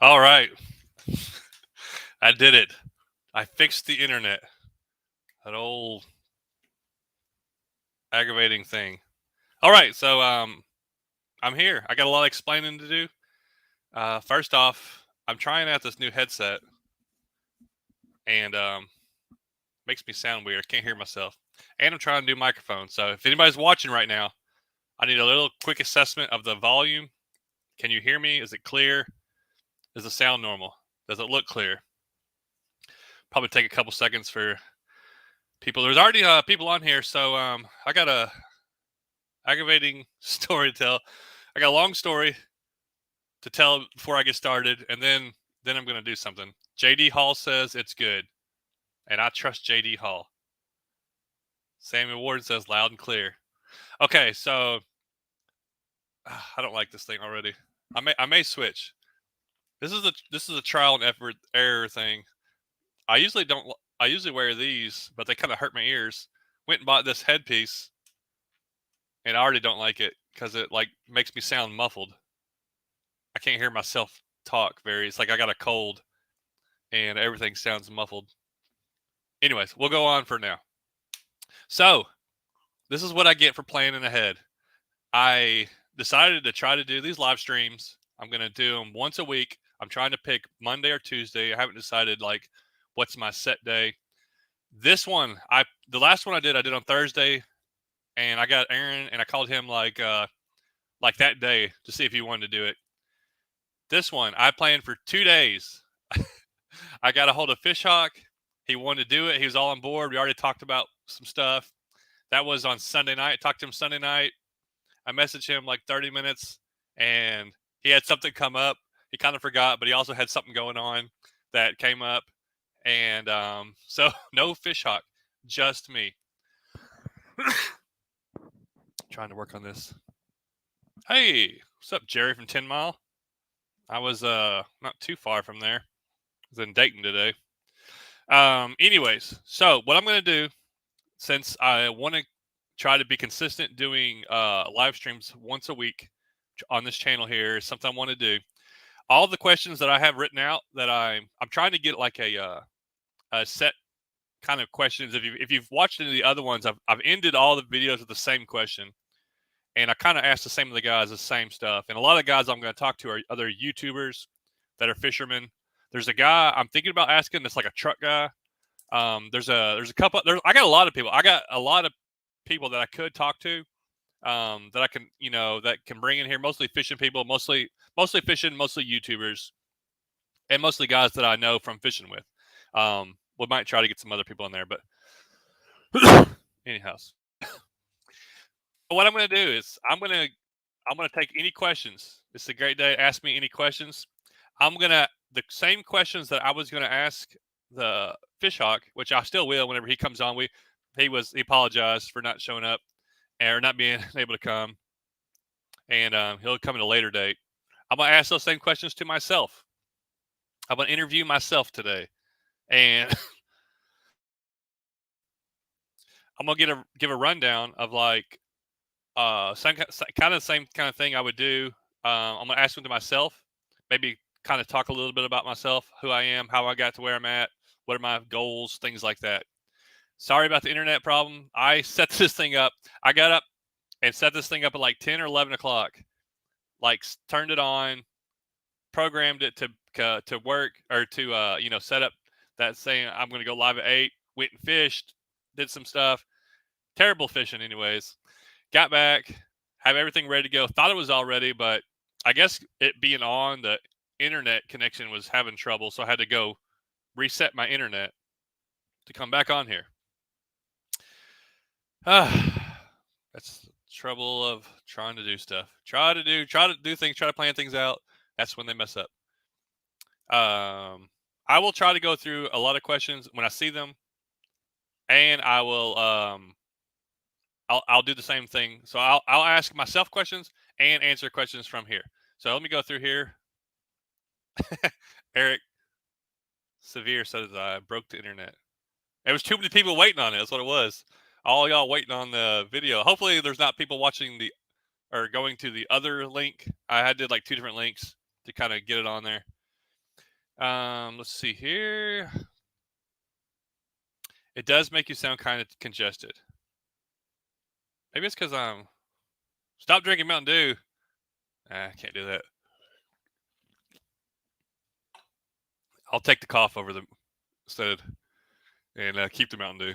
All right. I did it. I fixed the internet. That old aggravating thing. All right, so I'm here. I got a lot of explaining to do. First off, I'm trying out this new headset, and makes me sound weird. I can't hear myself. And I'm trying to do microphone. So if anybody's watching right now, I need a little quick assessment of the volume. Can you hear me? Is it clear? Is the sound normal? Does it look clear? Probably take a couple seconds for people. There's already people on here, so I got a aggravating story to tell. I got a long story to tell before I get started, and then I'm going to do something. JD Hall says it's good, and I trust JD Hall. Samuel Ward says loud and clear. Okay, so I don't like this thing already. I may switch. This is a trial and error thing. I usually wear these, but they kind of hurt my ears. Went and bought this headpiece, and I already don't like it because it like makes me sound muffled. I can't hear myself talk very. It's like I got a cold, and everything sounds muffled. Anyways, we'll go on for now. So, this is what I get for planning ahead. I decided to try to do these live streams. I'm going to do them once a week. I'm trying to pick Monday or Tuesday. I haven't decided like what's my set day. This one, the last one I did on Thursday, and I got Aaron and I called him like that day to see if he wanted to do it. This one, I planned for 2 days. I got a hold of Fishhawk. He wanted to do it. He was all on board. We already talked about some stuff. That was on Sunday night. I talked to him Sunday night. I messaged him like 30 minutes, and he had something come up. He kind of forgot, but he also had something going on that came up. And so no Fishhawk, just me. Trying to work on this. Hey, what's up, Jerry from 10 Mile? I was not too far from there. I was in Dayton today. Anyways, so what I'm going to do, since I want to try to be consistent doing live streams once a week on this channel here, is something I want to do. All the questions that I have written out that I'm trying to get like a set kind of questions. If you've watched any of the other ones, I've ended all the videos with the same question, and I kind of asked the same of the guys the same stuff. And a lot of guys I'm going to talk to are other YouTubers that are fishermen. There's a guy I'm thinking about asking that's like a truck guy. There's a couple. I got a lot of people. I got a lot of people that I could talk to. That I can, that can bring in here. Mostly fishing people. Mostly fishing. Mostly YouTubers, and mostly guys that I know from fishing with. We might try to get some other people in there, but anyhow. What I'm going to do is I'm going to take any questions. It's a great day. Ask me any questions. The same questions that I was going to ask the Fishhawk, which I still will whenever he comes on. He apologized for not showing up or not being able to come, and he'll come at a later date. I'm going to ask those same questions to myself. I'm going to interview myself today, and I'm going to give a rundown of like same kind of thing I would do. I'm going to ask them to myself, maybe kind of talk a little bit about myself, who I am, how I got to where I'm at, what are my goals, things like that. Sorry about the internet problem. I set this thing up. I got up and set this thing up at like 10 or 11 o'clock, like turned it on, programmed it to work or to, set up that saying I'm going to go live at 8, went and fished, did some stuff. Terrible fishing anyways. Got back, have everything ready to go. Thought it was all ready, but I guess it being on, the internet connection was having trouble, so I had to go reset my internet to come back on here. That's the trouble of trying to do stuff. Try to do things, try to plan things out. That's when they mess up. I will try to go through a lot of questions when I see them, and I will I'll do the same thing. So I'll ask myself questions and answer questions from here. So let me go through here. Eric Severe says I broke the internet. There was too many people waiting on it. That's what it was. All y'all waiting on the video. Hopefully there's not people watching or going to the other link. I did like 2 different links to kind of get it on there. Let's see here. It does make you sound kind of congested. Maybe it's because I'm... Stop drinking Mountain Dew. I can't do that. I'll take the cough over the instead and keep the Mountain Dew.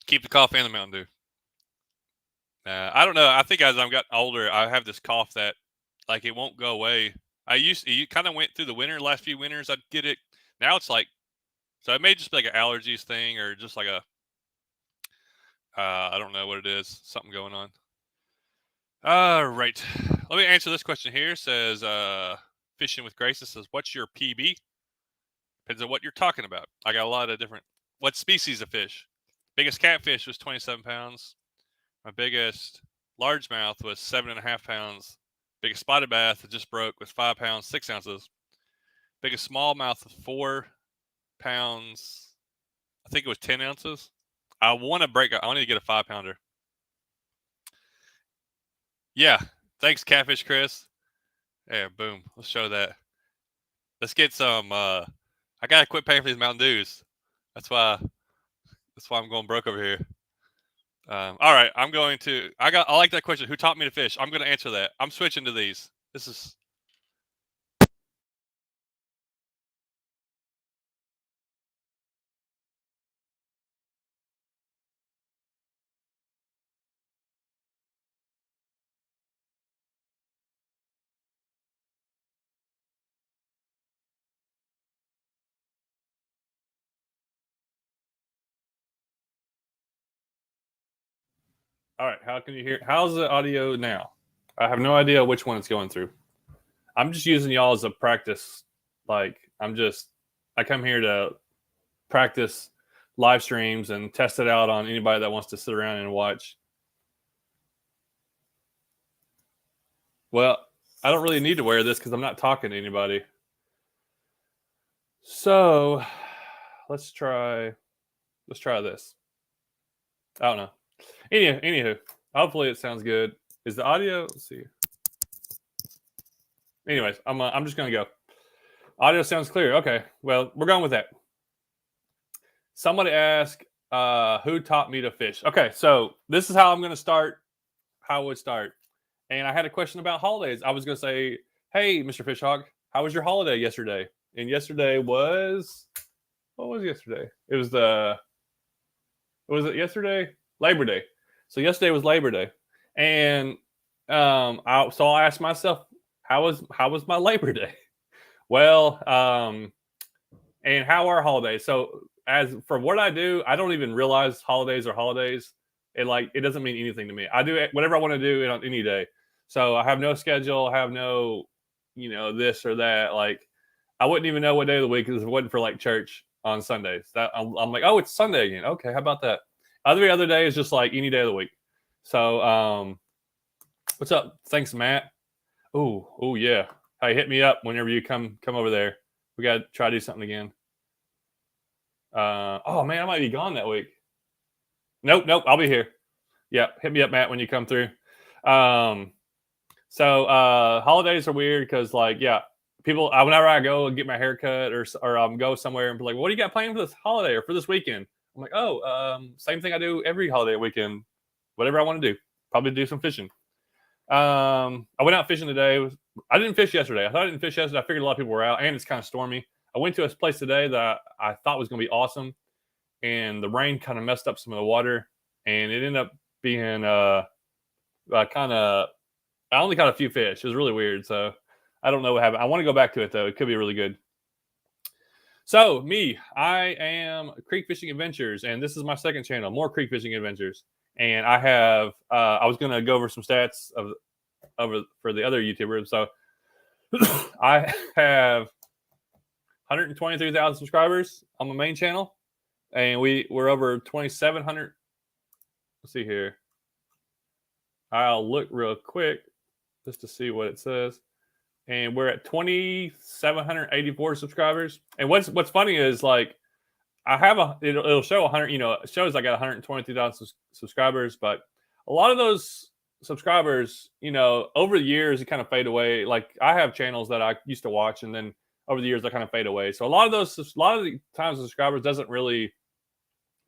Keep the cough and the Mountain Dew. I don't know. I think as I've gotten older, I have this cough that, like, it won't go away. You kind of went through the winter, last few winters, I'd get it. Now it's like, so it may just be like an allergies thing or just like a, I don't know what it is, something going on. All right. Let me answer this question here. It says, Fishing with Grace. It says, what's your PB? Depends on what you're talking about. I got a lot of different, what species of fish? Biggest catfish was 27 pounds. My biggest largemouth was 7.5 pounds. Biggest spotted bass that just broke was 5 pounds, 6 ounces. Biggest smallmouth was 4 pounds. I think it was 10 ounces. I want to get a 5-pounder. Yeah. Thanks, Catfish Chris. Yeah, boom. Let's show that. Let's get some. I gotta quit paying for these Mountain Dews. That's why I'm going broke over here. All right, I like that question. Who taught me to fish? I'm going to answer that. I'm switching to these. This is. All right, how can you hear? How's the audio now? I have no idea which one it's going through. I'm just using y'all as a practice. Like, I come here to practice live streams and test it out on anybody that wants to sit around and watch. Well, I don't really need to wear this because I'm not talking to anybody. So let's try this. I don't know. Anywho, hopefully it sounds good. Is the audio? Let's see. Anyways, I'm just gonna go. Audio sounds clear. Okay, well, we're going with that. Somebody asked, who taught me to fish? Okay, so this is how I'm gonna start. How I would start. And I had a question about holidays. I was gonna say, hey, Mr. Fishhawk, how was your holiday yesterday? And yesterday was, what was yesterday? It was yesterday? Labor Day. So yesterday was Labor Day, and I asked myself, how was my Labor Day? Well, and how are holidays? So as for what I do, I don't even realize holidays are holidays. It doesn't mean anything to me. I do whatever I want to do on any day. So I have no schedule. I have no, this or that. Like, I wouldn't even know what day of the week is if it wasn't for like church on Sundays. That I'm like, oh, it's Sunday again. Okay, how about that? Every other day is just like any day of the week. So, what's up? Thanks, Matt. Oh yeah. Hey, hit me up whenever you come over there. We got to try to do something again. Oh man, I might be gone that week. Nope, I'll be here. Yeah, hit me up, Matt, when you come through. So holidays are weird because, like, yeah, people. Whenever I go and get my haircut or go somewhere and be like, "What do you got planned for this holiday or for this weekend?" I'm like, "Oh, same thing I do every holiday weekend. Whatever I want to do. Probably do some fishing." I went out fishing today. I didn't fish yesterday. I thought I didn't fish yesterday. I figured a lot of people were out, and it's kind of stormy. I went to a place today that I thought was going to be awesome, and the rain kind of messed up some of the water, and it ended up being kind of. I only caught a few fish. It was really weird, so I don't know what happened. I want to go back to it though. It could be really good. So I am Creek Fishing Adventures, and this is my second channel, More Creek Fishing Adventures. And I have I was going to go over some stats for the other YouTubers. So I have 123,000 subscribers on my main channel, and we're over 2,700. Let's see here. I'll look real quick just to see what it says. And we're at 2,784 subscribers. And what's funny is, like, I have it'll show 100, it shows I got 123,000 subscribers, but a lot of those subscribers, over the years, it kind of fade away. Like, I have channels that I used to watch, and then over the years that kind of fade away. So a lot of the times subscribers doesn't really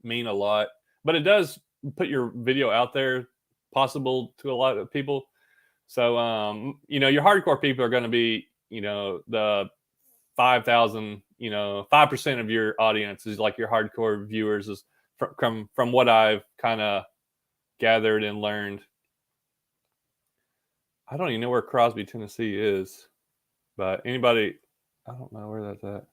mean a lot, but it does put your video out there possible to a lot of people. So your hardcore people are going to be the 5,000, 5% of your audience is like your hardcore viewers, is from what I've kind of gathered and learned. I don't even know where Crosby, Tennessee is, but anybody, I don't know where that's at.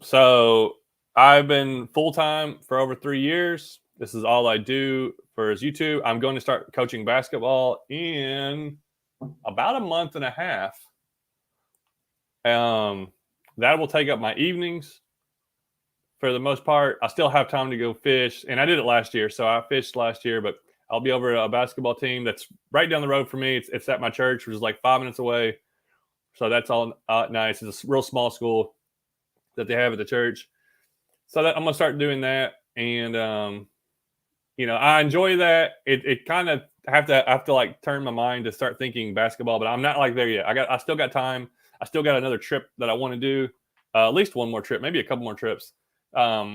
So I've been full-time for over 3 years. This is all I do for YouTube. I'm going to start coaching basketball in about a month and a half. That will take up my evenings for the most part. I still have time to go fish, and I did it last year. So I fished last year, but I'll be over a basketball team that's right down the road from me. It's at my church, which is like 5 minutes away. So that's all nice. It's a real small school that they have at the church. So I'm going to start doing that. And, I enjoy that. It kind of I have to like turn my mind to start thinking basketball, but I'm not like there yet. I still got time. I still got another trip that I want to do. At least one more trip, maybe a couple more trips. But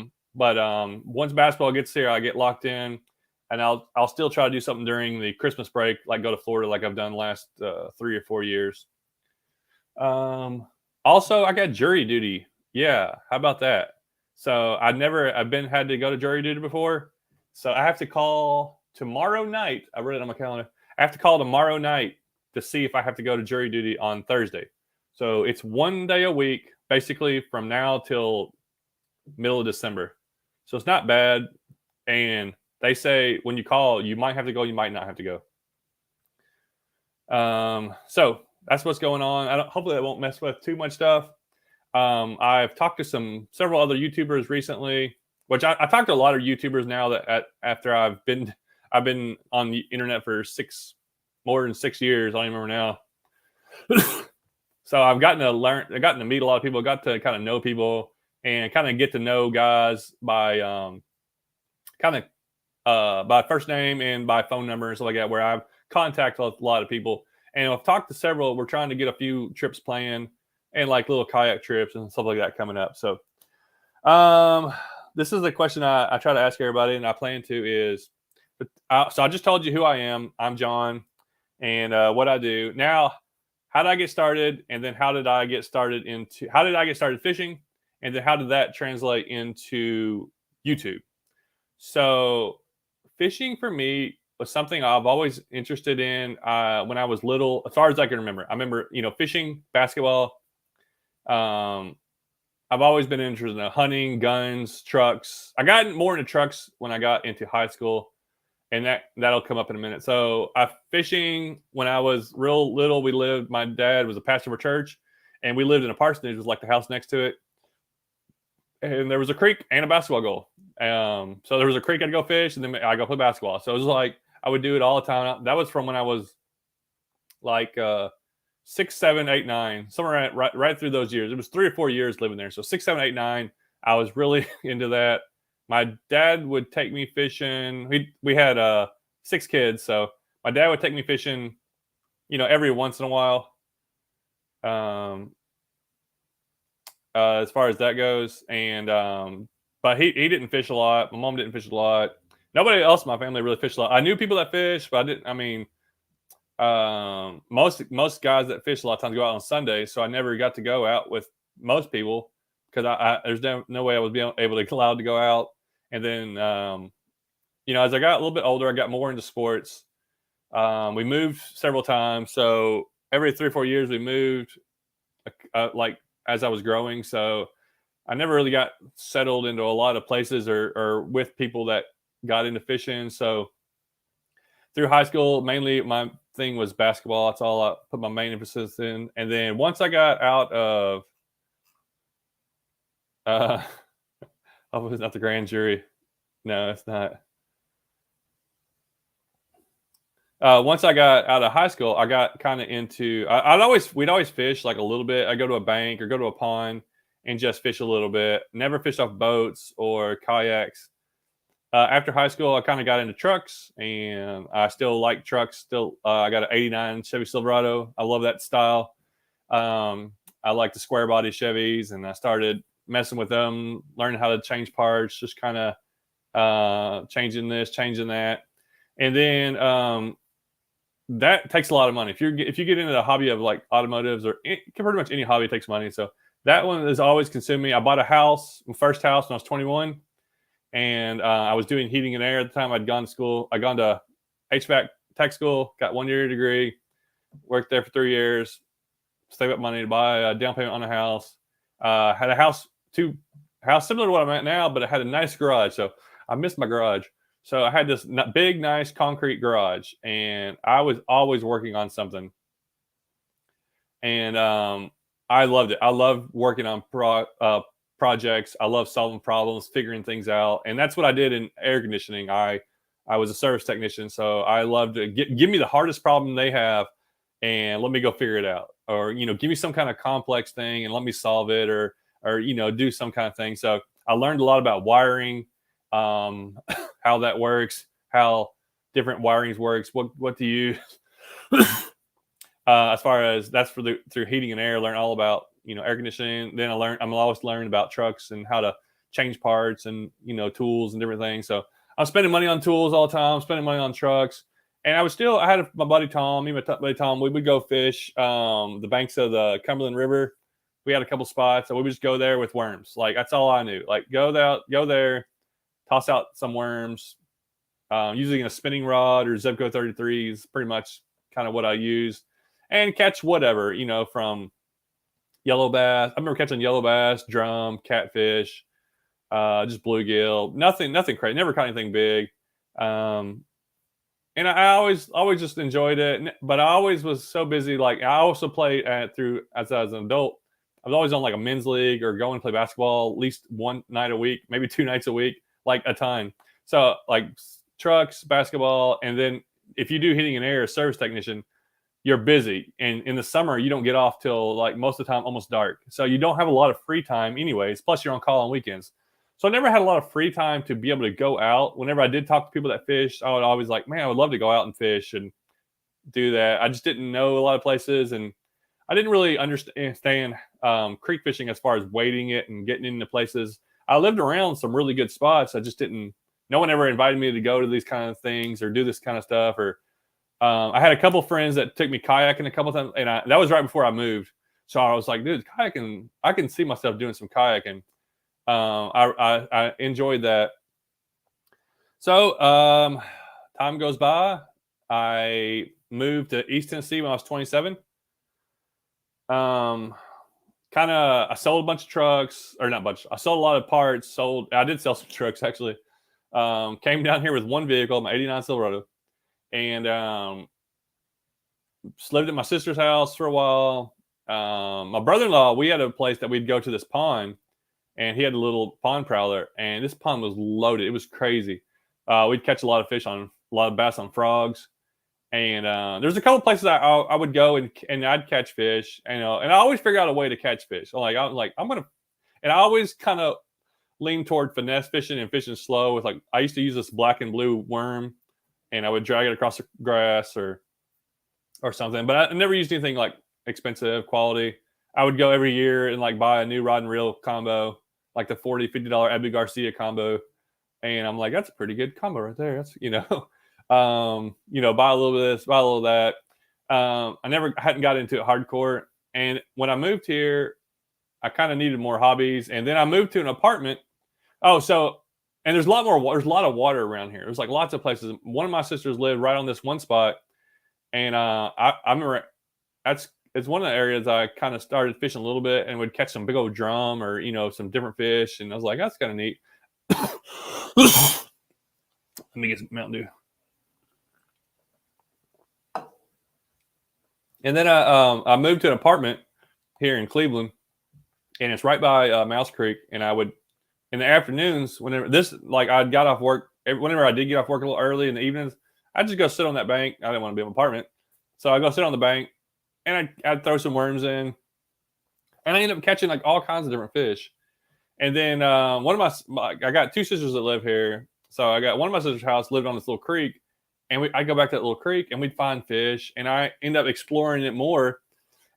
once basketball gets here, I get locked in, and I'll still try to do something during the Christmas break, like go to Florida, like I've done the last 3 or 4 years. Also, I got jury duty. Yeah, how about that? So I've had to go to jury duty before. So I have to call tomorrow night. I wrote it on my calendar. I have to call tomorrow night to see if I have to go to jury duty on Thursday. So it's 1 day a week, basically from now till middle of December. So it's not bad. And they say when you call, you might have to go, you might not have to go. So that's what's going on. Hopefully that won't mess with too much stuff. I've talked to several other YouTubers recently, which I talked to a lot of YouTubers now that after I've been on the internet for more than 6 years. I don't even remember now. So I've gotten to meet a lot of people, got to kind of know people and kind of get to know guys by by first name and by phone number and stuff like that, where I've contacted a lot of people. And I've talked to several. We're trying to get a few trips planned and like little kayak trips and stuff like that coming up. So this is the question I try to ask everybody, and I plan to is, so I just told you who I am. I'm John, and what I do. Now, how did I get started? And then how did I get started fishing? And then how did that translate into YouTube? So fishing for me was something I've always interested in when I was little, as far as I can remember. I remember, fishing, basketball. I've always been interested in hunting, guns, trucks. I got more into trucks when I got into high school, and that'll come up in a minute. So fishing when I was real little, my dad was a pastor of a church, and we lived in a parsonage, it was like the house next to it. And there was a creek and a basketball goal. So there was a creek I'd go fish, and then I'd go play basketball. So it was like I would do it all the time. That was from when I was like 6, 7, 8, 9, somewhere right through those years. It was 3 or 4 years living there. So 6, 7, 8, 9, I was really into that. My dad would take me fishing. We had 6 kids, so my dad would take me fishing, every once in a while. As far as that goes, and but he didn't fish a lot. My mom didn't fish a lot. Nobody else in my family really fished a lot. I knew people that fish, but I didn't. I mean, most guys that fish a lot of times go out on Sunday, so I never got to go out with most people because there's no way I was being able to allowed to go out. And then as I got a little bit older, I got more into sports. We moved several times, so every 3 or 4 years we moved, like as I was growing. So I never really got settled into a lot of places or with people that got into fishing. So through high school, mainly my thing was basketball. That's all I put my main emphasis in. And then once I got out of, oh, it's not the grand jury. No, it's not. Once I got out of high school, I got kind of into. We'd always fish like a little bit. I go to a bank or go to a pond and just fish a little bit. Never fished off boats or kayaks. After high school, I kind of got into trucks, and I still like trucks. I got an '89 Chevy Silverado. I love that style. I like the square body Chevys, and I started messing with them, learning how to change parts, just kind of changing this, changing that. And then that takes a lot of money. If you get into the hobby of like automotives or pretty much any hobby takes money. So that one is always consuming me. I bought a house, my first house when I was 21, and I was doing heating and air at the time. I'd gone to school. I'd gone to HVAC tech school, got 1 year degree, worked there for 3 years, saved up money to buy a down payment on a house. Had a house similar to what I'm at now, but it had a nice garage. So I missed my garage. So I had this big, nice concrete garage, and I was always working on something. And I loved it. I loved working on projects. I love solving problems, figuring things out. And that's what I did in air conditioning. I was a service technician, so I loved to give me the hardest problem they have and let me go figure it out. Or, give me some kind of complex thing and let me solve it, or do some kind of thing. So I learned a lot about wiring, how that works, how different wirings works, what to use. As far as that's through heating and air, learn all about air conditioning. Then I'm always learning about trucks and how to change parts and tools and different things. So I'm spending money on tools all the time, spending money on trucks. And I had my buddy Tom, buddy Tom, we would go fish the banks of the Cumberland River. We had a couple spots, so we would just go there with worms. Like, that's all I knew. Like, go there, toss out some worms, using a spinning rod or Zebco 33s, pretty much kind of what I used, and catch whatever, from yellow bass. I remember catching yellow bass, drum, catfish, just bluegill. Nothing crazy. Never caught anything big. And I always just enjoyed it. But I always was so busy. Like, I also played as an adult. I was always on like a men's league or going to play basketball at least one night a week, maybe 2 nights a week, like a time. So like trucks, basketball, and then if you do heating and air, service technician, you're busy. And in the summer, you don't get off till like most of the time almost dark. So you don't have a lot of free time anyways. Plus you're on call on weekends. So I never had a lot of free time to be able to go out. Whenever I did talk to people that fished, I would always like, man, I would love to go out and fish and do that. I just didn't know a lot of places, and I didn't really understand creek fishing as far as wading it and getting into places. I lived around some really good spots. I just didn't. No one ever invited me to go to these kind of things or do this kind of stuff. Or I had a couple friends that took me kayaking a couple times, and that was right before I moved. So I was like, dude, kayaking, I can see myself doing some kayaking. I enjoyed that. So time goes by. I moved to East Tennessee when I was 27. I sold a bunch of trucks, or not a bunch. I sold a lot of parts. I did sell some trucks actually. Came down here with one vehicle, my '89 Silverado, and just lived at my sister's house for a while. My brother-in-law, we had a place that we'd go to this pond, and he had a little pond prowler, and this pond was loaded. It was crazy. We'd catch a lot of bass on frogs. And there's a couple places I would go and I'd catch fish, and I always figure out a way to catch fish. I'm like, and I always kind of lean toward finesse fishing and fishing slow with, like, I used to use this black and blue worm, and I would drag it across the grass or something. But I never used anything like expensive quality. I would go every year and like buy a new rod and reel combo, like the $40-$50 Abu Garcia combo, and I'm like, that's a pretty good combo right there. That's buy a little bit of this, buy a little of that. I hadn't got into it hardcore. And when I moved here, I kind of needed more hobbies. And then I moved to an apartment. And there's a lot of water around here. There's like lots of places. One of my sisters lived right on this one spot. And I remember it's one of the areas I kind of started fishing a little bit and would catch some big old drum or, some different fish. And I was like, that's kind of neat. Let me get some Mountain Dew. And then I moved to an apartment here in Cleveland, and it's right by Mouse Creek. And I would, in the afternoons, whenever I got off work, whenever I did get off work a little early in the evenings, I'd just go sit on that bank. I didn't want to be in an apartment, so I go sit on the bank, and I'd throw some worms in, and I ended up catching like all kinds of different fish. And then I got two sisters that live here, so I got one of my sister's house lived on this little creek. And I go back to that little creek, and we'd find fish, and I end up exploring it more.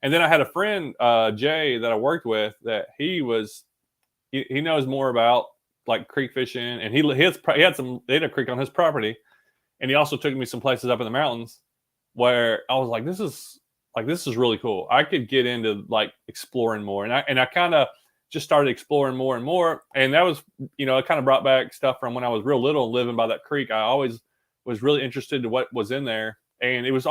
And then I had a friend, Jay, that I worked with, that he knows more about like creek fishing, and he had a creek on his property, and he also took me some places up in the mountains where I was like, this is really cool. I could get into like exploring more, and I kind of just started exploring more and more, and that was, it kind of brought back stuff from when I was real little, living by that creek. I always was really interested in what was in there, and it was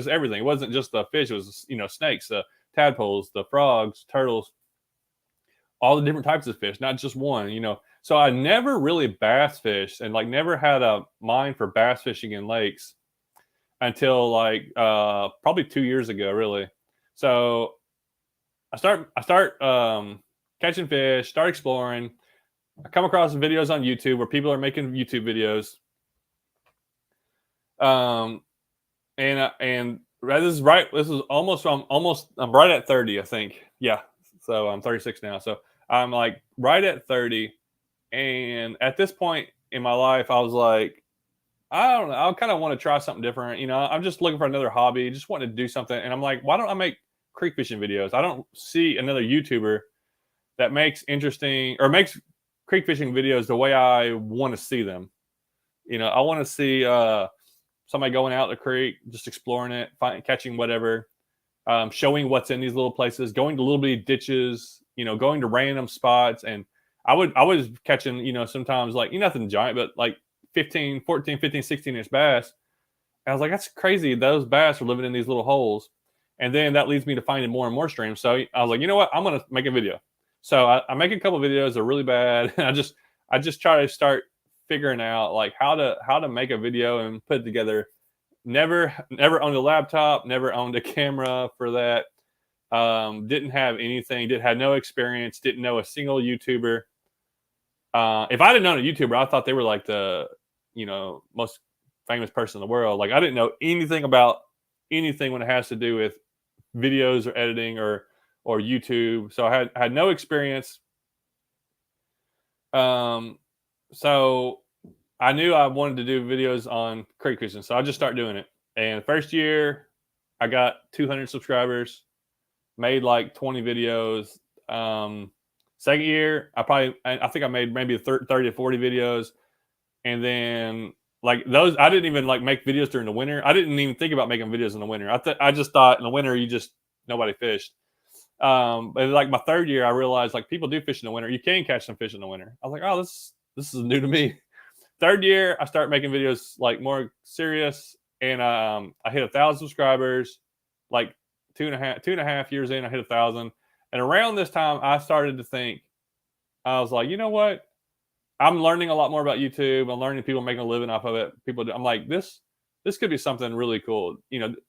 everything. It wasn't just the fish; it was snakes, the tadpoles, the frogs, turtles, all the different types of fish, not just one. So I never really bass fished, and like never had a mind for bass fishing in lakes until like probably 2 years ago, really. So I start catching fish, start exploring. I come across videos on YouTube where people are making YouTube videos. And this is right. This is I'm right at 30, I think. Yeah. So I'm 36 now. So I'm like right at 30. And at this point in my life, I was like, I don't know. I kind of want to try something different. I'm just looking for another hobby, just wanting to do something. And I'm like, why don't I make creek fishing videos? I don't see another YouTuber that makes creek fishing videos the way I want to see them. I want to see somebody going out the creek, just exploring it, catching whatever, showing what's in these little places, going to little bitty ditches, going to random spots. And I was catching, sometimes like, nothing giant, but like 14, 15, 16 inch bass. And I was like, that's crazy. Those bass are living in these little holes. And then that leads me to finding more and more streams. So I was like, you know what? I'm going to make a video. So I make a couple of videos that are really bad. And I just try to start figuring out like how to make a video and put it together. Never owned a laptop, never owned a camera for that. Didn't have anything, had no experience, didn't know a single YouTuber. If I didn't know a YouTuber, I thought they were like the, most famous person in the world. Like I didn't know anything about anything when it has to do with videos or editing or YouTube. So I had no experience. So I knew I wanted to do videos on creek fishing, so I just started doing it. And first year, I got 200 subscribers, made like 20 videos. Second year, I think I made maybe 30 to 40 videos, and then like those, I didn't even like make videos during the winter. I didn't even think about making videos in the winter. I just thought in the winter nobody fished. But like my third year, I realized like people do fish in the winter. You can catch some fish in the winter. I was like, oh, this is new to me. Third year, I started making videos like more serious, and I hit 1,000 subscribers. Like two and a half years in, I hit 1,000. And around this time, I started to think, I was like, you know what? I'm learning a lot more about YouTube. I'm learning people making a living off of it. I'm like, this could be something really cool.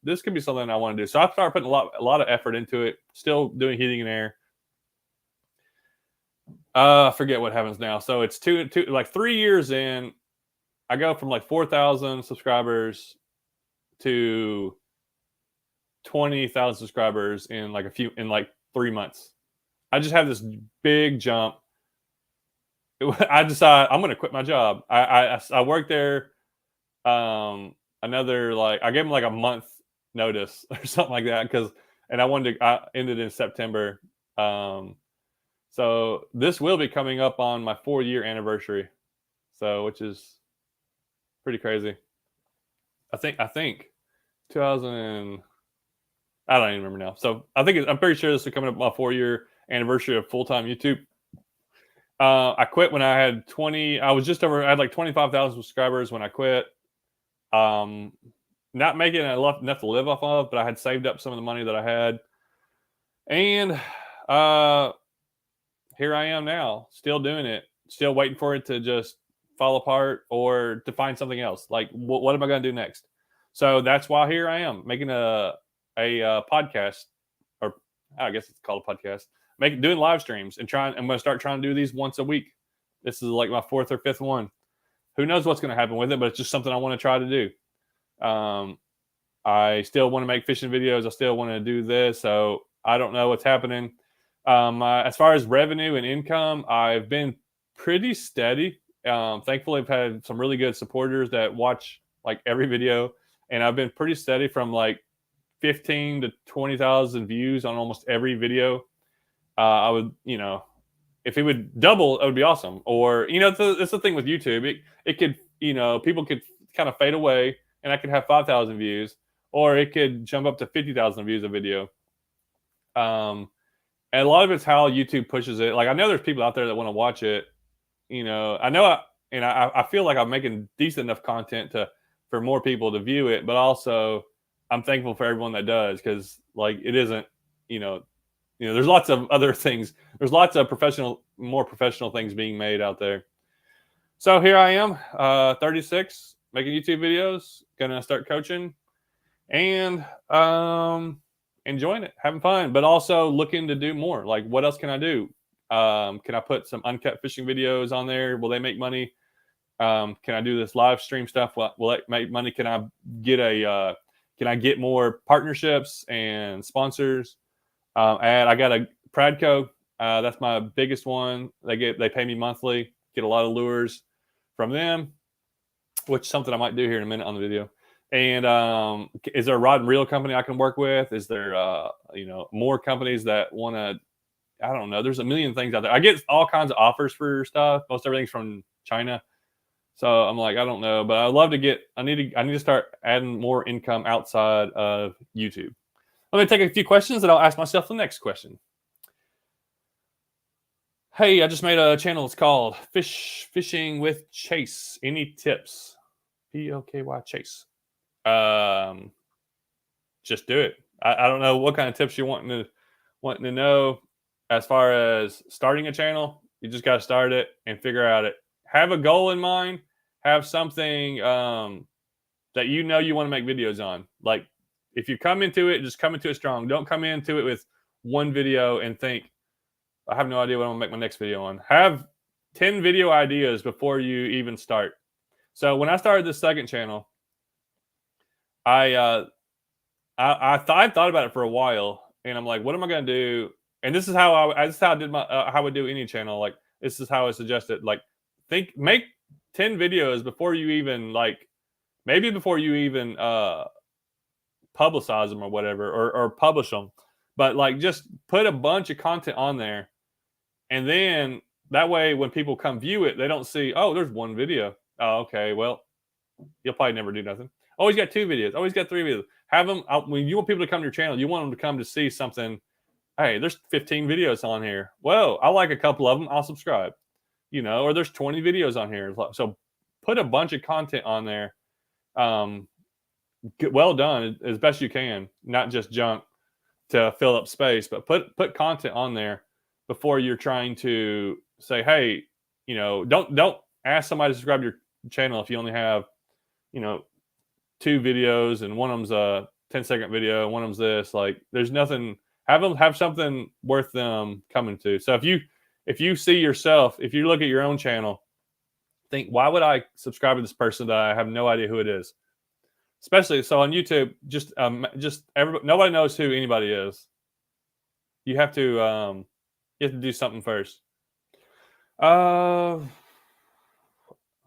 This could be something I want to do. So I started putting a lot of effort into it. Still doing heating and air. I forget what happens now. So it's like 3 years in, I go from like 4,000 subscribers to 20,000 subscribers in like 3 months. I just have this big jump. I decide I'm going to quit my job. I worked there. Another I gave them like a month notice or something like that I ended in September. So this will be coming up on my 4-year anniversary. So which is pretty crazy. I think 2000. I don't even remember now. So I'm pretty sure this is coming up my 4-year anniversary of full-time YouTube. I quit when I had 20. I had like 25,000 subscribers when I quit. Not making enough to live off of, but I had saved up some of the money that I had. And here I am now, still doing it, still waiting for it to just fall apart or to find something else. Like, what am I going to do next? So that's why here I am making a podcast, or I guess it's called a podcast. Doing live streams and I'm going to start trying to do these once a week. This is like my 4th or 5th one. Who knows what's going to happen with it, but it's just something I want to try to do. I still want to make fishing videos. I still want to do this. So I don't know what's happening. As far as revenue and income, I've been pretty steady. Thankfully, I've had some really good supporters that watch like every video, and I've been pretty steady from like 15 to 20,000 views on almost every video, I would, you know, if it would double, it would be awesome. Or, you know, it's the thing with YouTube. It could, you know, people could kind of fade away and I could have 5,000 views, or it could jump up to 50,000 views a video. And a lot of it's how YouTube pushes it. Like, I know there's people out there that want to watch it. You know, I feel like I'm making decent enough content for more people to view it, but also I'm thankful for everyone that does, because like it isn't, you know, there's lots of other things. There's lots of more professional things being made out there. So here I am, 36, making YouTube videos, gonna start coaching, and enjoying it, having fun, but also looking to do more. Like, what else can I do? Can I put some uncut fishing videos on there? Will they make money? Can I do this live stream stuff? Will it make money? Can I get more partnerships and sponsors? And I got a Pradco. That's my biggest one. They pay me monthly. Get a lot of lures from them, which is something I might do here in a minute on the video. And is there a rod and reel company I can work with? Is there more companies that want to? I don't know. There's a million things out there. I get all kinds of offers for stuff. Most everything's from China. So I'm like, I don't know, but I'd love to get. I need to start adding more income outside of YouTube. Let me take a few questions, and I'll ask myself the next question. Hey, I just made a channel. It's called Fishing with Chase. Any tips? POKY Chase. Just do it. I don't know what kind of tips you're wanting to know. As far as starting a channel, you just got to start it and figure out it. Have a goal in mind. Have something that you know you want to make videos on. Like, if you come into it, just come into it strong. Don't come into it with one video and think, I have no idea what I'm going to make my next video on. Have 10 video ideas before you even start. So when I started this second channel, I thought about it for a while, and I'm like, what am I going to do? And this is how I did my how I would do any channel. Like, this is how I suggested. Like, make 10 videos before you even before you even publicize them or whatever, or publish them. But like, just put a bunch of content on there, and then that way when people come view it, they don't see, oh, there's one video. Oh, okay, well, you'll probably never do nothing. Oh, he's got 2 videos. Oh, he's got 3 videos. Have them when you want people to come to your channel. You want them to come to see something. Hey, there's 15 videos on here. Whoa, I like a couple of them. I'll subscribe. Or there's 20 videos on here. So put a bunch of content on there. Get well done as best you can, not just junk to fill up space, but put content on there before you're trying to say, hey, don't ask somebody to subscribe to your channel if you only have, 2 videos and one of them's a 10-second video and one of them's this. Like, there's nothing. Have something worth them coming to. So if you see yourself, if you look at your own channel, think, why would I subscribe to this person that I have no idea who it is? Especially so on YouTube, just everybody, nobody knows who anybody is. You have to do something first.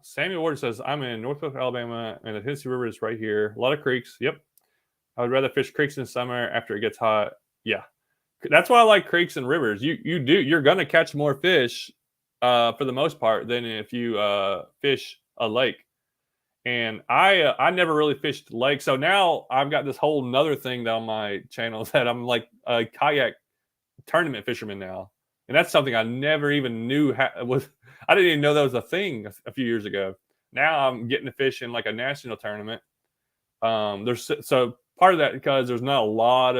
Samuel Ward says, I'm in Northwest Alabama, and the Tennessee River is right here. A lot of creeks. Yep. I would rather fish creeks in the summer after it gets hot. Yeah. That's why I like creeks and rivers. You're going to catch more fish for the most part than if you fish a lake. And I never really fished lakes. So now I've got this whole nother thing on my channel that I'm like a kayak tournament fisherman now. And that's something I never even knew was. I didn't even know that was a thing a few years ago. Now I'm getting to fish in like a national tournament. So part of that because there's not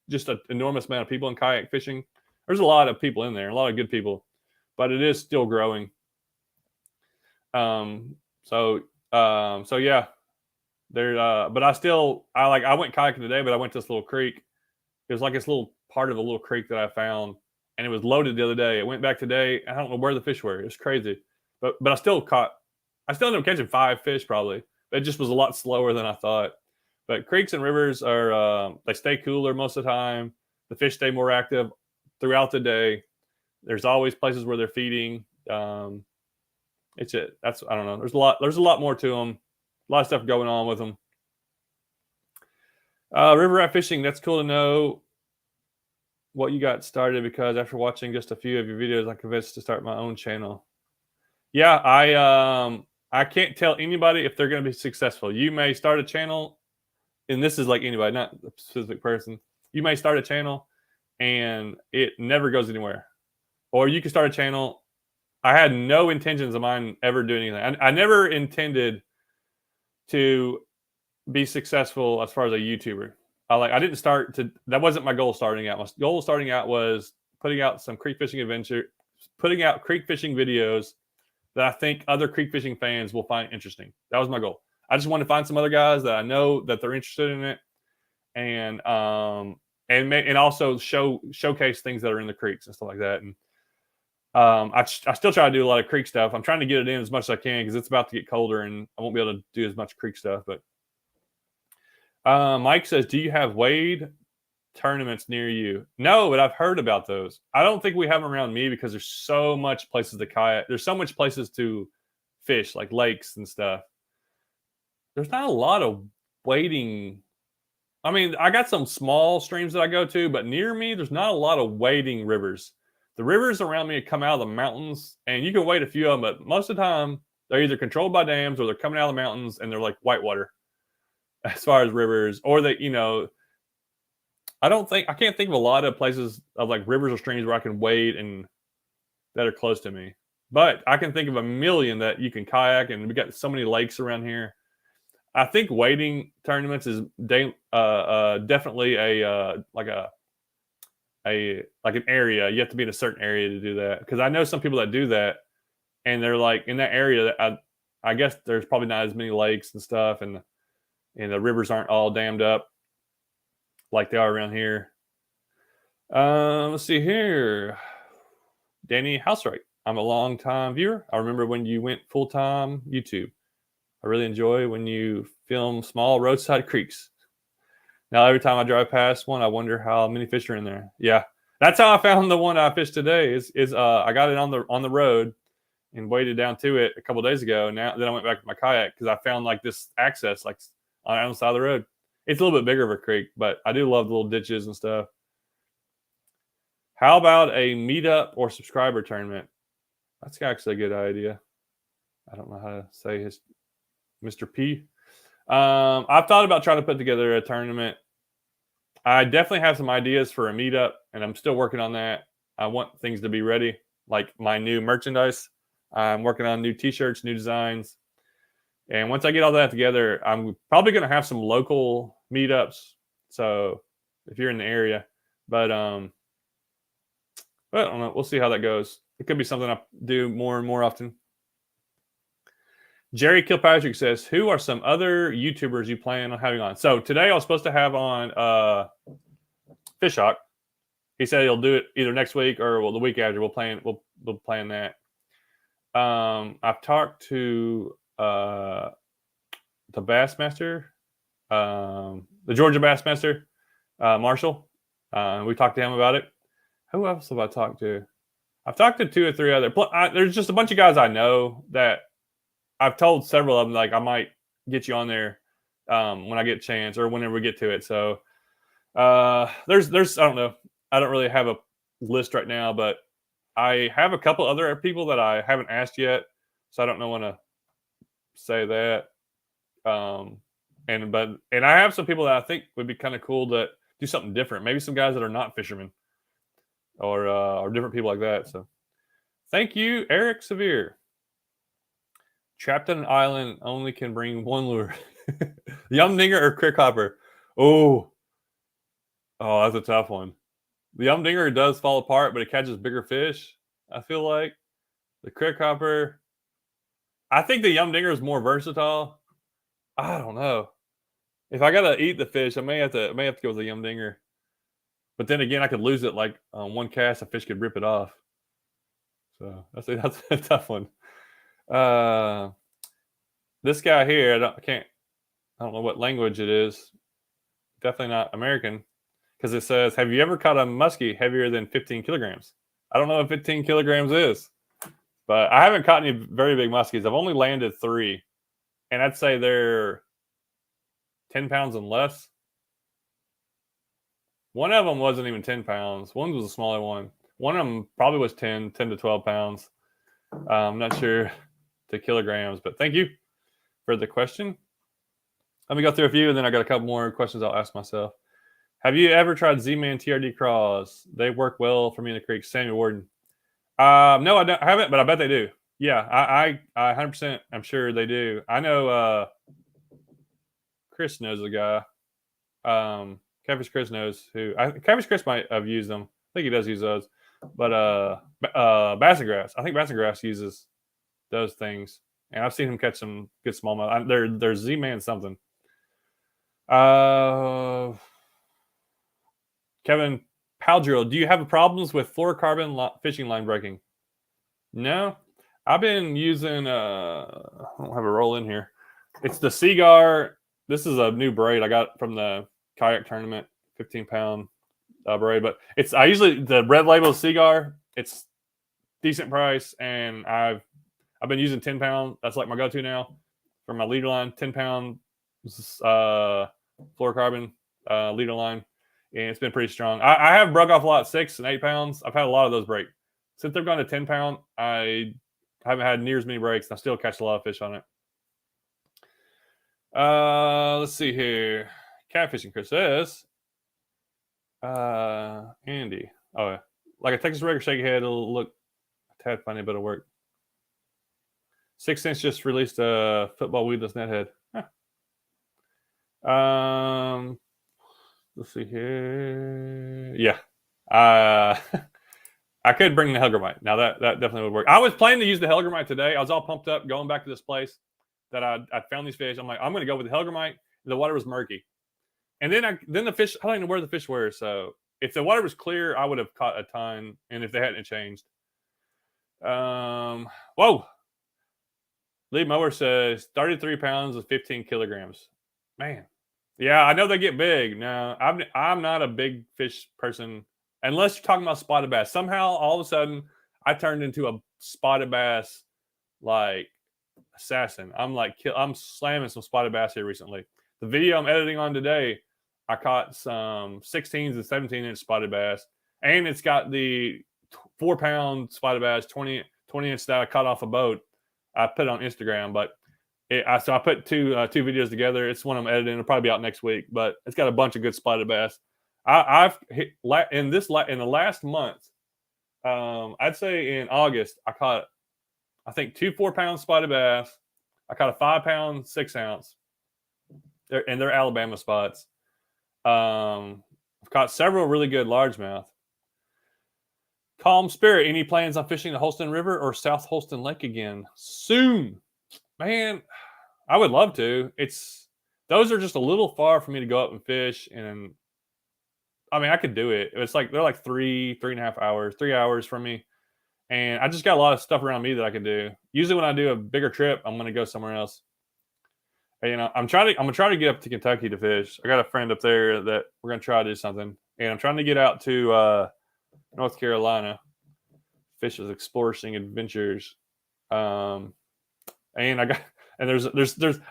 just an enormous amount of people in kayak fishing. There's a lot of people in there, a lot of good people, but it is still growing. So yeah, there. But I went kayaking today, but I went to this little creek. It was like this little part of a little creek that I found, and it was loaded the other day. I went back today. I don't know where the fish were. It was crazy, but I still ended up catching 5 fish probably. But it just was a lot slower than I thought. But creeks and rivers they stay cooler most of the time. The fish stay more active throughout the day. There's always places where they're feeding. I don't know. There's a lot more to them. A lot of stuff going on with them. River rat fishing. That's cool to know what you got started, because after watching just a few of your videos, I'm convinced to start my own channel. Yeah, I can't tell anybody if they're going to be successful. You may start a channel, and this is like anybody, not a specific person. You may start a channel and it never goes anywhere. Or you can start a channel. I had no intentions of mine ever doing anything. I never intended to be successful as far as a YouTuber. I didn't start to. That wasn't my goal starting out. My goal starting out was putting out some creek fishing adventure, putting out creek fishing videos that I think other creek fishing fans will find interesting. That was my goal. I just wanted to find some other guys that I know that they're interested in it, and also showcase things that are in the creeks and stuff like that. And I still try to do a lot of creek stuff. I'm trying to get it in as much as I can because it's about to get colder and I won't be able to do as much creek stuff. But Mike says, do you have wade tournaments near you? No, but I've heard about those. I don't think we have them around me because there's so much places to kayak. There's so much places to fish, like lakes and stuff. There's not a lot of wading. I mean, I got some small streams that I go to, but near me, there's not a lot of wading rivers. The rivers around me come out of the mountains, and you can wade a few of them, but most of the time, they're either controlled by dams or they're coming out of the mountains, and they're like whitewater as far as rivers. Or they, I can't think of a lot of places of like rivers or streams where I can wade and that are close to me. But I can think of a million that you can kayak, and we got so many lakes around here. I think wading tournaments is definitely like an area. You have to be in a certain area to do that, because I know some people that do that, and they're like in that area that I guess there's probably not as many lakes and stuff, and the rivers aren't all dammed up like they are around here. Let's see here. Danny Housewright. I'm a long time viewer. I remember when you went full time YouTube. I really enjoy when you film small roadside creeks. Now, every time I drive past one, I wonder how many fish are in there. Yeah, that's how I found the one I fished today. I got it on the road and waded down to it a couple of days ago. And then I went back to my kayak because I found like this access like on the side of the road. It's a little bit bigger of a creek, but I do love the little ditches and stuff. How about a meetup or subscriber tournament? That's actually a good idea. I don't know how to say his Mr. P. I've thought about trying to put together a tournament. I definitely have some ideas for a meetup, and I'm still working on that. I want things to be ready, like my new merchandise. I'm working on new t-shirts, new designs. And once I get all that together, I'm probably going to have some local meetups. So if you're in the area, but I don't know. We'll see how that goes. It could be something I do more and more often. Jerry Kilpatrick says, who are some other YouTubers you plan on having on? So today I was supposed to have on Fishhawk. He said he'll do it either next week or the week after. We'll plan that. I've talked to the Bassmaster, the Georgia Bassmaster, Marshall. We talked to him about it. Who else have I talked to? I've talked to 2 or 3 other. There's just a bunch of guys I know that I've told several of them, like, I might get you on there when I get a chance or whenever we get to it. So there's I don't know. I don't really have a list right now, but I have a couple other people that I haven't asked yet. So I don't know when to say that. And I have some people that I think would be kind of cool to do something different. Maybe some guys that are not fishermen or different people like that. So thank you, Eric Severe. Trapped on an island, only can bring one lure. Yum dinger or crick hopper? Oh, that's a tough one. The yum dinger does fall apart, but it catches bigger fish, I feel like. The crick hopper, I think the yum dinger is more versatile. I don't know. If I gotta eat the fish, I may have to go with the yum dinger. But then again, I could lose it like on one cast. A fish could rip it off. So that's a tough one. This guy here, I don't know what language it is. Definitely not American, because it says, have you ever caught a muskie heavier than 15 kilograms? I don't know what 15 kilograms is, but I haven't caught any very big muskies. I've only landed 3, and I'd say they're 10 pounds and less. One of them wasn't even 10 pounds. One was a smaller one. One of them probably was 10 to 12 pounds. I'm not sure the kilograms, but thank you for the question. Let me go through a few, and then I got a couple more questions I'll ask myself. Have you ever tried Z-Man TRD craws? They work well for me in the creek. Sammy Warden. No, I haven't, but I bet they do. Yeah, I 100%. I'm sure they do. I know Chris knows a guy. Catfish Chris knows who. Catfish Chris might have used them. I think he does use those. But Bassin Grass. I think Bassin Grass uses those things, and I've seen him catch some good smallmouth. They're Z-Man something. Kevin Paldrill, do you have problems with fluorocarbon fishing line breaking? No, I've been using. I don't have a roll in here. It's the Seagar. This is a new braid I got from the Kayak tournament, 15-pound braid. But I usually the red label Seagar. It's decent price, and I've been using 10-pound. That's like my go-to now for my leader line. 10-pound fluorocarbon leader line, and it's been pretty strong. I have broke off a lot 6 and 8 pounds. I've had a lot of those break. Since they've gone to 10-pound, I haven't had near as many breaks. I still catch a lot of fish on it. Let's see here. Catfishing Chris says, Andy. Oh, like a Texas regular shaky head, it'll look a tad funny, but it'll work. 6 Cents just released a football weedless nethead. Huh. Let's see here. Yeah. I could bring the Hellgrammite. Now that definitely would work. I was planning to use the Hellgrammite today. I was all pumped up going back to this place that I found these fish. I'm like, I'm going to go with the Hellgrammite. The water was murky, and then the fish. I don't even know where the fish were. So if the water was clear, I would have caught a ton. And if they hadn't changed, whoa. Lee Mower says 33 pounds of 15 kilograms. Man, yeah, I know they get big. No, I'm not a big fish person. Unless you're talking about spotted bass. Somehow, all of a sudden, I turned into a spotted bass, like, assassin. I'm slamming some spotted bass here recently. The video I'm editing on today, I caught some 16s and 17-inch spotted bass. And it's got the 4-pound spotted bass, 20-inch that I caught off a boat. I put it on Instagram, but so I put two videos together. It's one I'm editing. It'll probably be out next week, but it's got a bunch of good spotted bass. I've hit in the last month. I'd say in August, I caught, I think 2 4-pound spotted bass. I caught a 5-pound 6-ounce. They're Alabama spots. I've caught several really good largemouth. Calm Spirit, any plans on fishing the Holston River or South Holston Lake again soon? Man, I would love to. Those are just a little far for me to go up and fish, and I mean, I could do it. It's like they're like 3.5 hours, 3 hours from me, and I just got a lot of stuff around me that I can do. Usually, when I do a bigger trip, I'm going to go somewhere else. And, I'm gonna try to get up to Kentucky to fish. I got a friend up there that we're going to try to do something, and I'm trying to get out to North Carolina, fish with Exploring Adventures, and there's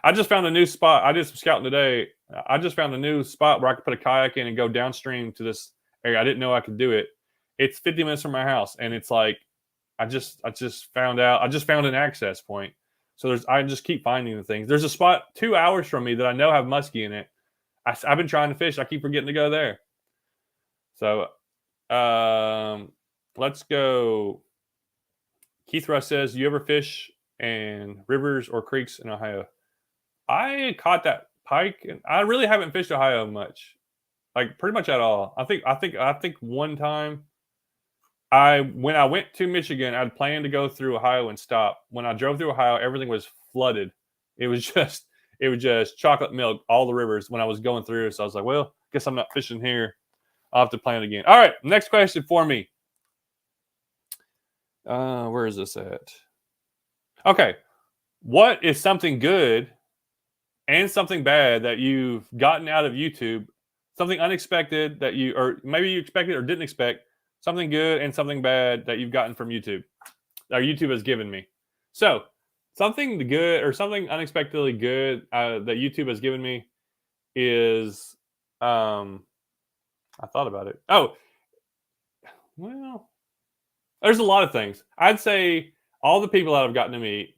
I just found a new spot. I did some scouting today. I just found a new spot where I could put a kayak in and go downstream to this area. I didn't know I could do it. It's 50 minutes from my house, and it's like I just found an access point. So I just keep finding the things. There's a spot 2 hours from me that I know have muskie in it. I've been trying to fish. I keep forgetting to go there. So let's go. Keith Russ says, "You ever fish in rivers or creeks in Ohio?" I caught that pike, and I really haven't fished Ohio much, like pretty much at all. I think one time, when I went to Michigan, I'd planned to go through Ohio and stop. When I drove through Ohio, everything was flooded. It was just chocolate milk, all the rivers when I was going through. So I was like, well, guess I'm not fishing here. I'll have to plan again. All right, next question for me. Where is this at? Okay. What is something good and something bad that you've gotten out of YouTube? Something unexpected that or maybe you expected or didn't expect. Something good and something bad that you've gotten from YouTube, or YouTube has given me. So, something good or something unexpectedly good that YouTube has given me is, I I thought about it. Oh, well, there's a lot of things. I'd say all the people that I've gotten to meet,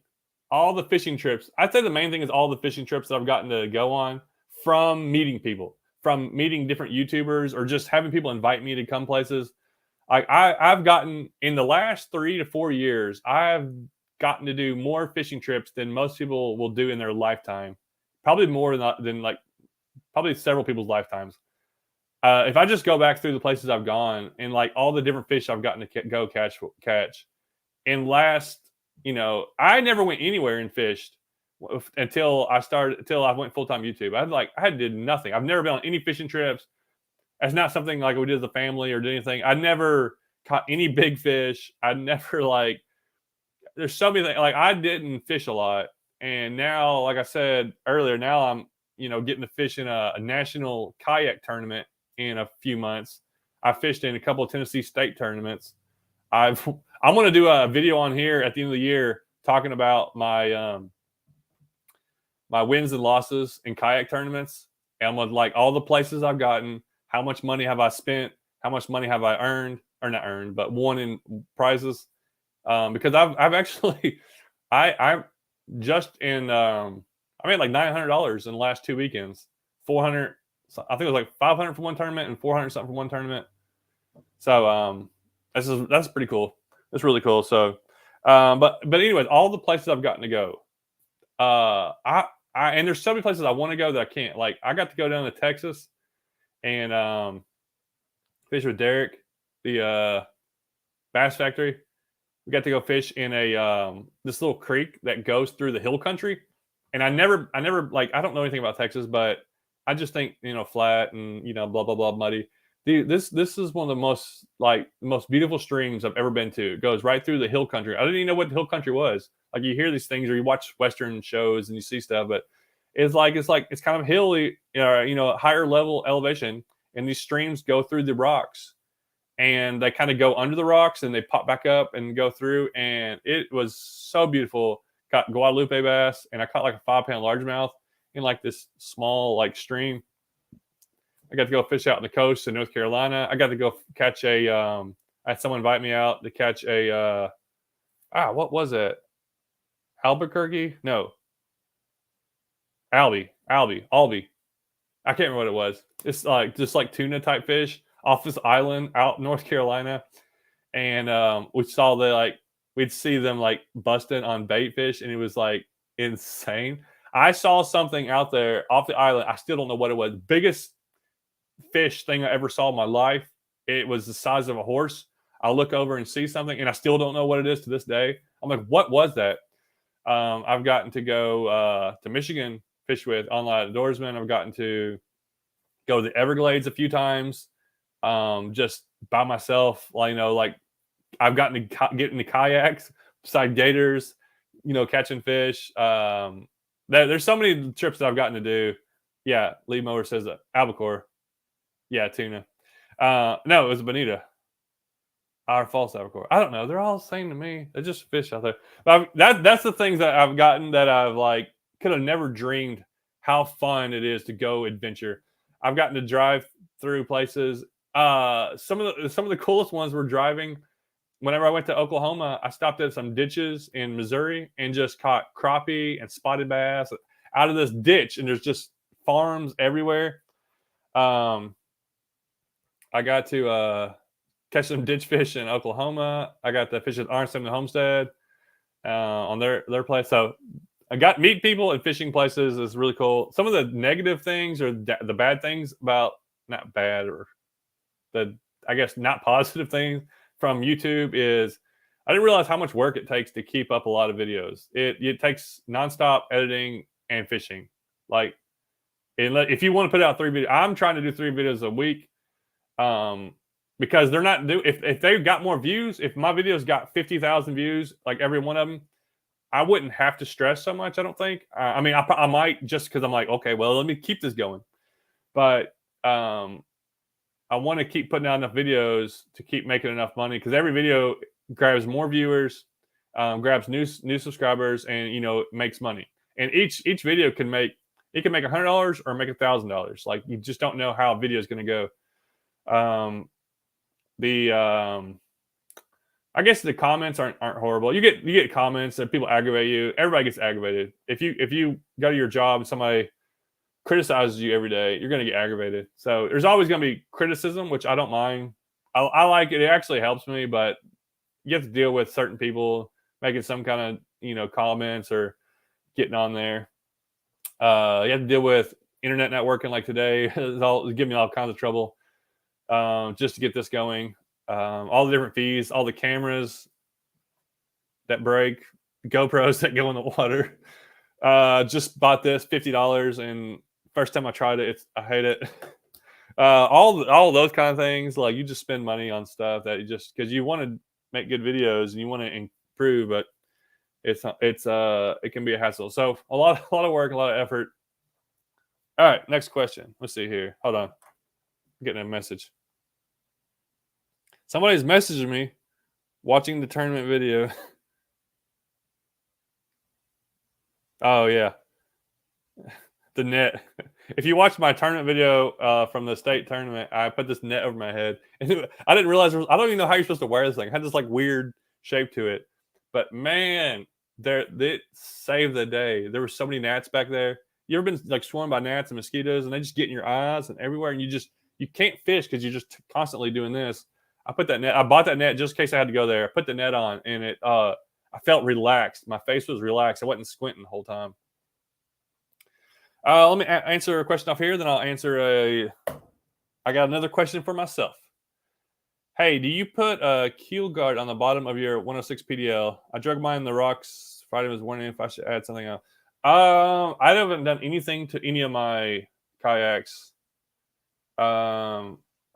all the fishing trips. I'd say the main thing is all the fishing trips that I've gotten to go on from meeting people, from meeting different YouTubers, or just having people invite me to come places. I've gotten in the last 3 to 4 years, I've gotten to do more fishing trips than most people will do in their lifetime. Probably more than like probably several people's lifetimes. If I just go back through the places I've gone and like all the different fish I've gotten to go catch, and last, I never went anywhere and fished until I went full time YouTube. I did nothing. I've never been on any fishing trips. That's not something like we did as a family or did anything. I never caught any big fish. I never there's so many things. Like I didn't fish a lot, and now, like I said earlier, now I'm getting to fish in a national kayak tournament in a few months. I fished in a couple of Tennessee state tournaments. I'm going to do a video on here at the end of the year talking about my my wins and losses in kayak tournaments, and I'm like all the places I've gotten, how much money have I spent, how much money have I earned, or not earned, but won in prizes. Because I've actually I just in I made like $900 in the last 2 weekends. 400, I think it was like 500 for one tournament and 400 something for one tournament. So that's pretty cool. That's really cool. So but anyways, all the places I've gotten to go, I and there's so many places I want to go that I can't. Like I got to go down to Texas and fish with Derek, the Bass Factory. We got to go fish in a this little creek that goes through the hill country. And I never like, I don't know anything about Texas, but I just think, flat and, blah, blah, blah, muddy. Dude, this is one of the most beautiful streams I've ever been to. It goes right through the hill country. I didn't even know what the hill country was. Like you hear these things or you watch Western shows and you see stuff, but it's kind of hilly, higher level elevation. And these streams go through the rocks. And they kind of go under the rocks and they pop back up and go through. And it was so beautiful. Caught Guadalupe bass, and I caught like a 5-pound largemouth in like this small stream. I got to go fish out on the coast in North Carolina. I got to go catch I had someone invite me out to catch what was it? Albuquerque? No. Albie. I can't remember what it was. It's just like tuna type fish off this island out in North Carolina. And we saw we'd see them busting on bait fish, and it was insane. I saw something out there off the island. I still don't know what it was. Biggest fish thing I ever saw in my life. It was the size of a horse. I look over and see something, and I still don't know what it is to this day. I'm like, what was that? I've gotten to go to Michigan, fish with Online Outdoorsman. I've gotten to go to the Everglades a few times, just by myself. I've gotten to get into kayaks beside gators, catching fish. There's so many trips that I've gotten to do. Yeah, Lee Mower says albacore. Yeah, tuna. No, it was bonita. Our false albacore. I don't know. They're all the same to me. They're just fish out there. But that's the things that I've gotten that I've could have never dreamed how fun it is to go adventure. I've gotten to drive through places. Some of the coolest ones were driving. Whenever I went to Oklahoma, I stopped at some ditches in Missouri and just caught crappie and spotted bass out of this ditch. And there's just farms everywhere. I got to catch some ditch fish in Oklahoma. I got to fish at Arnson Homestead on their place. So I got meet people and fishing places is really cool. Some of the negative things or the bad things about, not bad, or I guess not positive things from YouTube is I didn't realize how much work it takes to keep up a lot of videos. It takes nonstop editing and fishing. If you want to put out 3 videos, I'm trying to do 3 videos a week, because they're not if they've got more views. If my videos got 50,000 views, like every one of them, I wouldn't have to stress so much. I don't think. I mean, I might, just because I'm like, okay, well, let me keep this going, but I want to keep putting out enough videos to keep making enough money, because every video grabs more viewers, grabs new subscribers, and makes money. And each video can make $100 or make $1,000. You just don't know how a video is going to go. I guess the comments aren't horrible. You get comments and people aggravate you. Everybody gets aggravated. If you go to your job and somebody criticizes you every day, you're going to get aggravated. So there's always going to be criticism, which I don't mind. I like it. It actually helps me, but you have to deal with certain people making some kind of comments or getting on there. You have to deal with internet networking like today. It's giving me all kinds of trouble just to get this going. All the different fees, all the cameras that break, GoPros that go in the water. Just bought this $50, and first time I tried it, I hate it. All those kind of things, like you just spend money on stuff that you just because you want to make good videos and you want to improve, but it can be a hassle. So a lot of work, a lot of effort. All right, next question. Let's see here. Hold on, I'm getting a message. Somebody's messaging me watching the tournament video. Oh yeah, the net. If you watch my tournament video from the state tournament, I put this net over my head, and I didn't realize I don't even know how you're supposed to wear this thing. It had this like weird shape to it, but man, it saved the day. There were so many gnats back there. You ever been like swarmed by gnats and mosquitoes, and they just get in your eyes and everywhere, and you can't fish because you're just constantly doing this. I bought that net just in case I had to go there. I put the net on, and I felt relaxed. My face was relaxed. I wasn't squinting the whole time. Let me answer a question off here. Then I'll answer I got another question for myself. Hey, do you put a keel guard on the bottom of your 106 PDL? I drug mine in the rocks. Friday was wondering if I should add something else. I haven't done anything to any of my kayaks.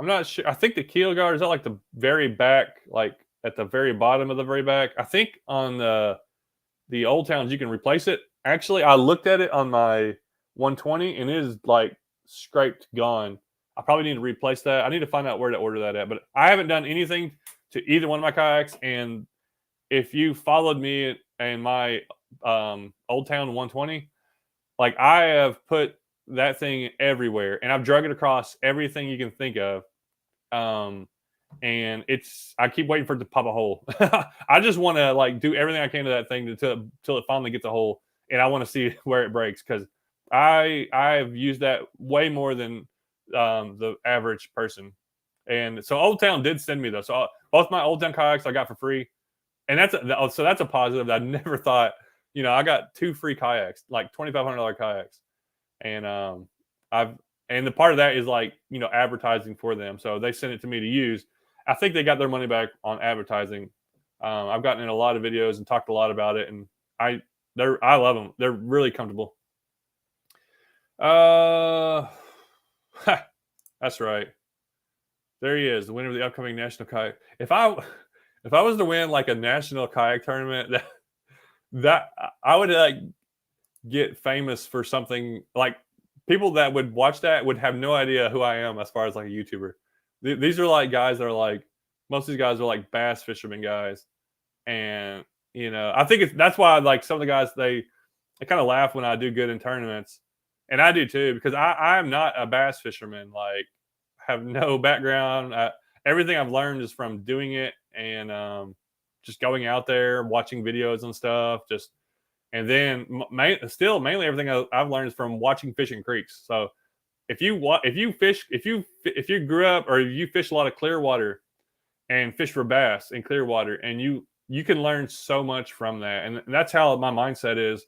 I'm not sure. I think the keel guard is at like the very back, like at the very bottom of the very back. I think on the old towns you can replace it. Actually, I looked at it on my 120 and it is like scraped gone. I probably need to replace that. I need to find out where to order that at. But I haven't done anything to either one of my kayaks. And if you followed me and my Old Town 120, like I have put that thing everywhere, and I've drug it across everything you can think of. And I keep waiting for it to pop a hole. I just want to like do everything I can to that thing till it finally gets a hole, and I want to see where it breaks because I've used that way more than the average person. And so Old Town did send me those. So both my Old Town kayaks I got for free, and that's a positive. I never thought. I got 2 free kayaks, like $2,500 kayaks, and and the part of that is like advertising for them. So they sent it to me to use. I think they got their money back on advertising. I've gotten in a lot of videos and talked a lot about it, and I love them. They're really comfortable. That's right. There he is, the winner of the upcoming national kayak. If I was to win like a national kayak tournament, that I would like get famous for something. Like people that would watch that would have no idea who I am as far as like a YouTuber. These are like guys that are like, most of these guys are like bass fishermen guys, and I think that's why like some of the guys they kind of laugh when I do good in tournaments, and I do too because I am not a bass fisherman. Like, have no background. Everything I've learned is from doing it and just going out there, watching videos and stuff. And then mainly everything I've learned is from watching fishing creeks. So if you grew up or you fish a lot of clear water and fish for bass in clear water, and you can learn so much from that. And that's how my mindset is.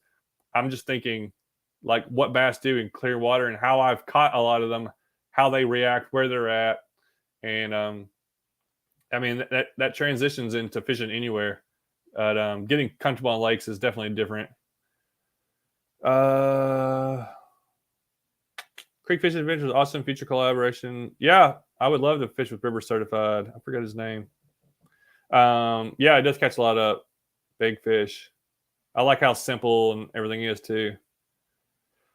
I'm just thinking like what bass do in clear water and how I've caught a lot of them, how they react, where they're at. And I mean that transitions into fishing anywhere. But getting comfortable on lakes is definitely different. Creek Fishing Adventures, awesome future collaboration. Yeah, I would love to fish with River Certified. I forgot his name. Yeah, it does catch a lot of big fish. I like how simple and everything is too.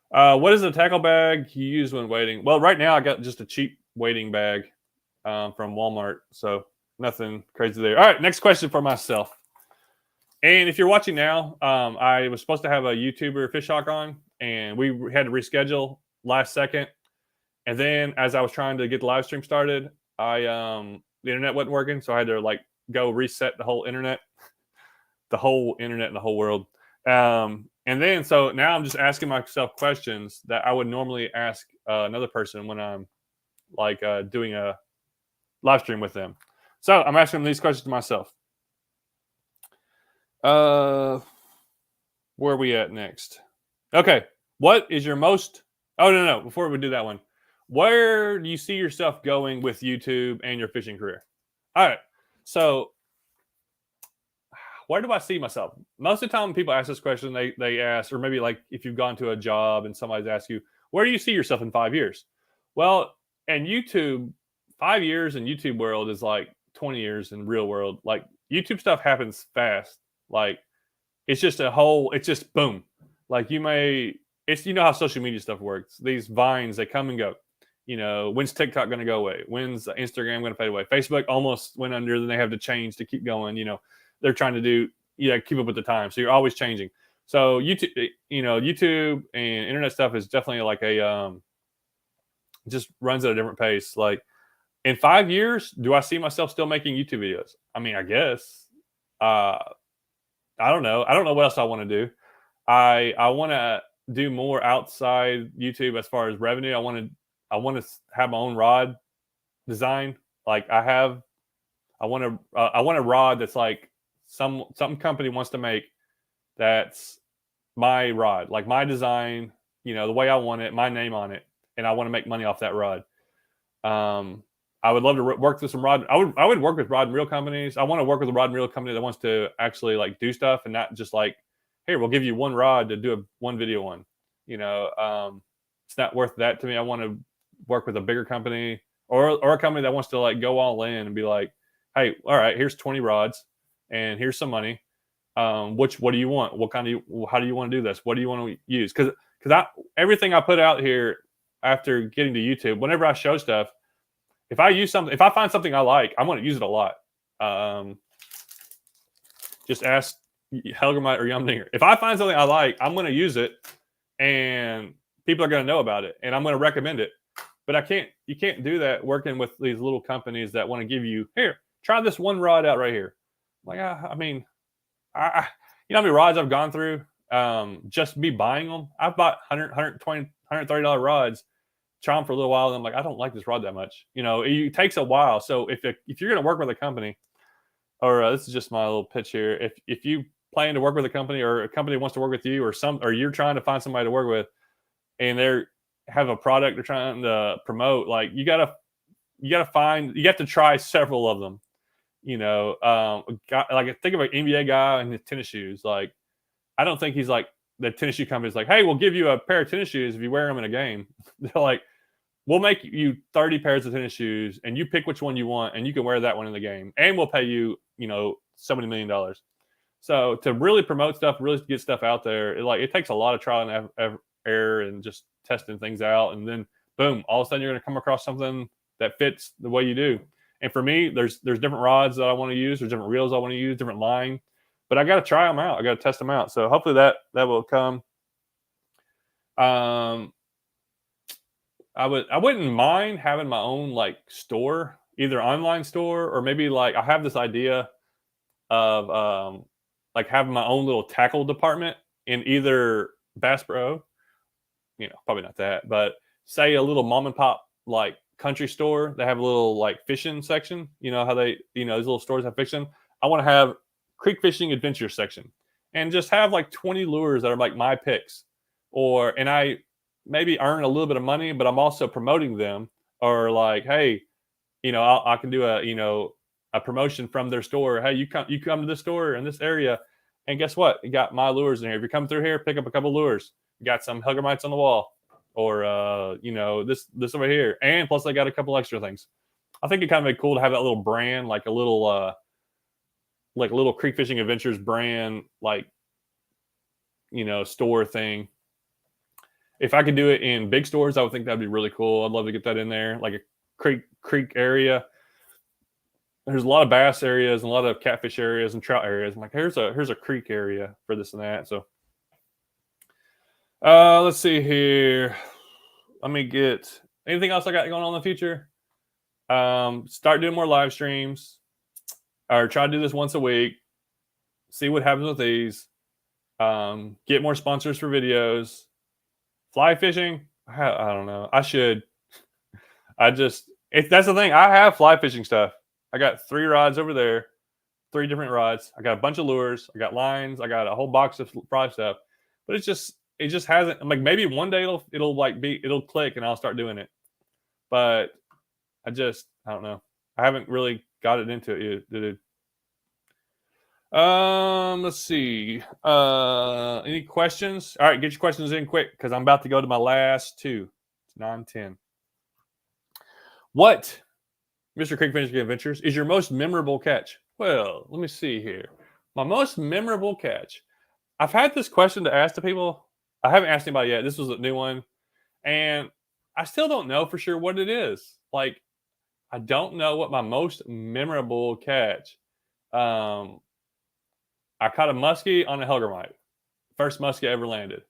What is the tackle bag you use when wading? Well, right now I got just a cheap wading bag from Walmart, so nothing crazy there. All right, next question for myself. And if you're watching now, I was supposed to have a YouTuber Fish Hawk on, and we had to reschedule last second. And then as I was trying to get the live stream started, the internet wasn't working, so I had to like go reset the whole internet in the whole world. And then so now I'm just asking myself questions that I would normally ask another person when I'm like doing a live stream with them. So I'm asking these questions to myself. Where are we at next? Okay. What is your most... Oh, no. Before we do that one, where do you see yourself going with YouTube and your fishing career? All right. So where do I see myself? Most of the time when people ask this question, they ask, or maybe like if you've gone to a job and somebody's asked you, where do you see yourself in 5 years? Well, and YouTube, 5 years in YouTube world is like 20 years in real world. Like YouTube stuff happens fast. Like it's just it's just boom. Like you know how social media stuff works. These vines, they come and go. You know, when's TikTok going to go away? When's Instagram going to fade away? Facebook almost went under, then they have to change to keep going. You know, they're trying to do, keep up with the time. So you're always changing. So YouTube and internet stuff is definitely like just runs at a different pace. Like in 5 years, do I see myself still making YouTube videos? I mean, I guess. I don't know. I don't know what else I want to do. I want to do more outside YouTube as far as revenue. I want to have my own rod design. Like I want a rod that's like some company wants to make. That's my rod, like my design, the way I want it, my name on it, and I want to make money off that rod. I would love to work with some rod. I would work with rod and reel companies. I want to work with a rod and reel company that wants to actually like do stuff and not just like, hey, we'll give you one rod to do one video on. It's not worth that to me. I want to work with a bigger company or a company that wants to like go all in and be like, hey, all right, here's 20 rods and here's some money. What do you want? How do you want to do this? What do you want to use? Because everything I put out here after getting to YouTube, whenever I show stuff, if I find something I like, I'm going to use it a lot. Just ask Hellgrammite or Yumdinger. If I find something I like, I'm going to use it, and people are going to know about it, and I'm going to recommend it. But you can't do that working with these little companies that want to give you, here, try this one rod out right here. Like, I mean, how many rods I've gone through just me buying them. I've bought $100, $120, $130 rods, try them for a little while, and I'm like, I don't like this rod that much. It takes a while. So if you're going to work with a company, or this is just my little pitch here, if you plan to work with a company, or a company wants to work with you, or you're trying to find somebody to work with, and they have a product they're trying to promote, like you have to try several of them. Like think of an NBA guy in his tennis shoes. Like, I don't think he's like the tennis shoe company's like, hey, we'll give you a pair of tennis shoes if you wear them in a game. They're like, we'll make you 30 pairs of tennis shoes and you pick which one you want and you can wear that one in the game. And we'll pay you, so many $1 million. So to really promote stuff, really get stuff out there, it takes a lot of trial and error and just testing things out. And then boom, all of a sudden you're going to come across something that fits the way you do. And for me, there's different rods that I want to use. There's different reels I want to use, different line. But I got to try them out. I got to test them out. So hopefully that will come. I wouldn't mind having my own like store, either online store, or maybe like I have this idea of like having my own little tackle department in either Bass Pro, probably not that, but say a little mom and pop like country store. They have a little like fishing section. How they, these little stores have fishing. I want to have creek fishing adventure section and just have like 20 lures that are like my picks, and I maybe earn a little bit of money, but I'm also promoting them, or like, hey, I can do a promotion from their store. Hey, you come to this store in this area, and guess what? You got my lures in here. If you come through here, pick up a couple lures. You got some Hellgrammites on the wall, or this over here, and plus I got a couple extra things. I think it kind of be cool to have that little brand, like a little Creek Fishing Adventures brand, like store thing. If I could do it in big stores, I would think that'd be really cool. I'd love to get that in there, like a creek area. There's a lot of bass areas and a lot of catfish areas and trout areas. I'm like, here's a creek area for this and that. So let's see here. Let me get anything else I got going on in the future. Start doing more live streams, or try to do this once a week. See what happens with these. Get more sponsors for videos. Fly fishing, I don't know. I should. That's the thing. I have fly fishing stuff. I got 3 rods over there, 3 different rods. I got a bunch of lures. I got lines. I got a whole box of fly stuff. But it just hasn't. I'm like, maybe one day it'll click and I'll start doing it. But I don't know. I haven't really got it into it yet. Let's see. Any questions? All right, get your questions in quick because I'm about to go to my last 2. It's 9:10. What, Mr. Creek Fishing Adventures, is your most memorable catch? Well, let me see here. My most memorable catch. I've had this question to ask to people. I haven't asked anybody yet. This was a new one. And I still don't know for sure what it is. Like, I don't know what my most memorable catch. I caught a muskie on a Hellgrammite. First muskie I ever landed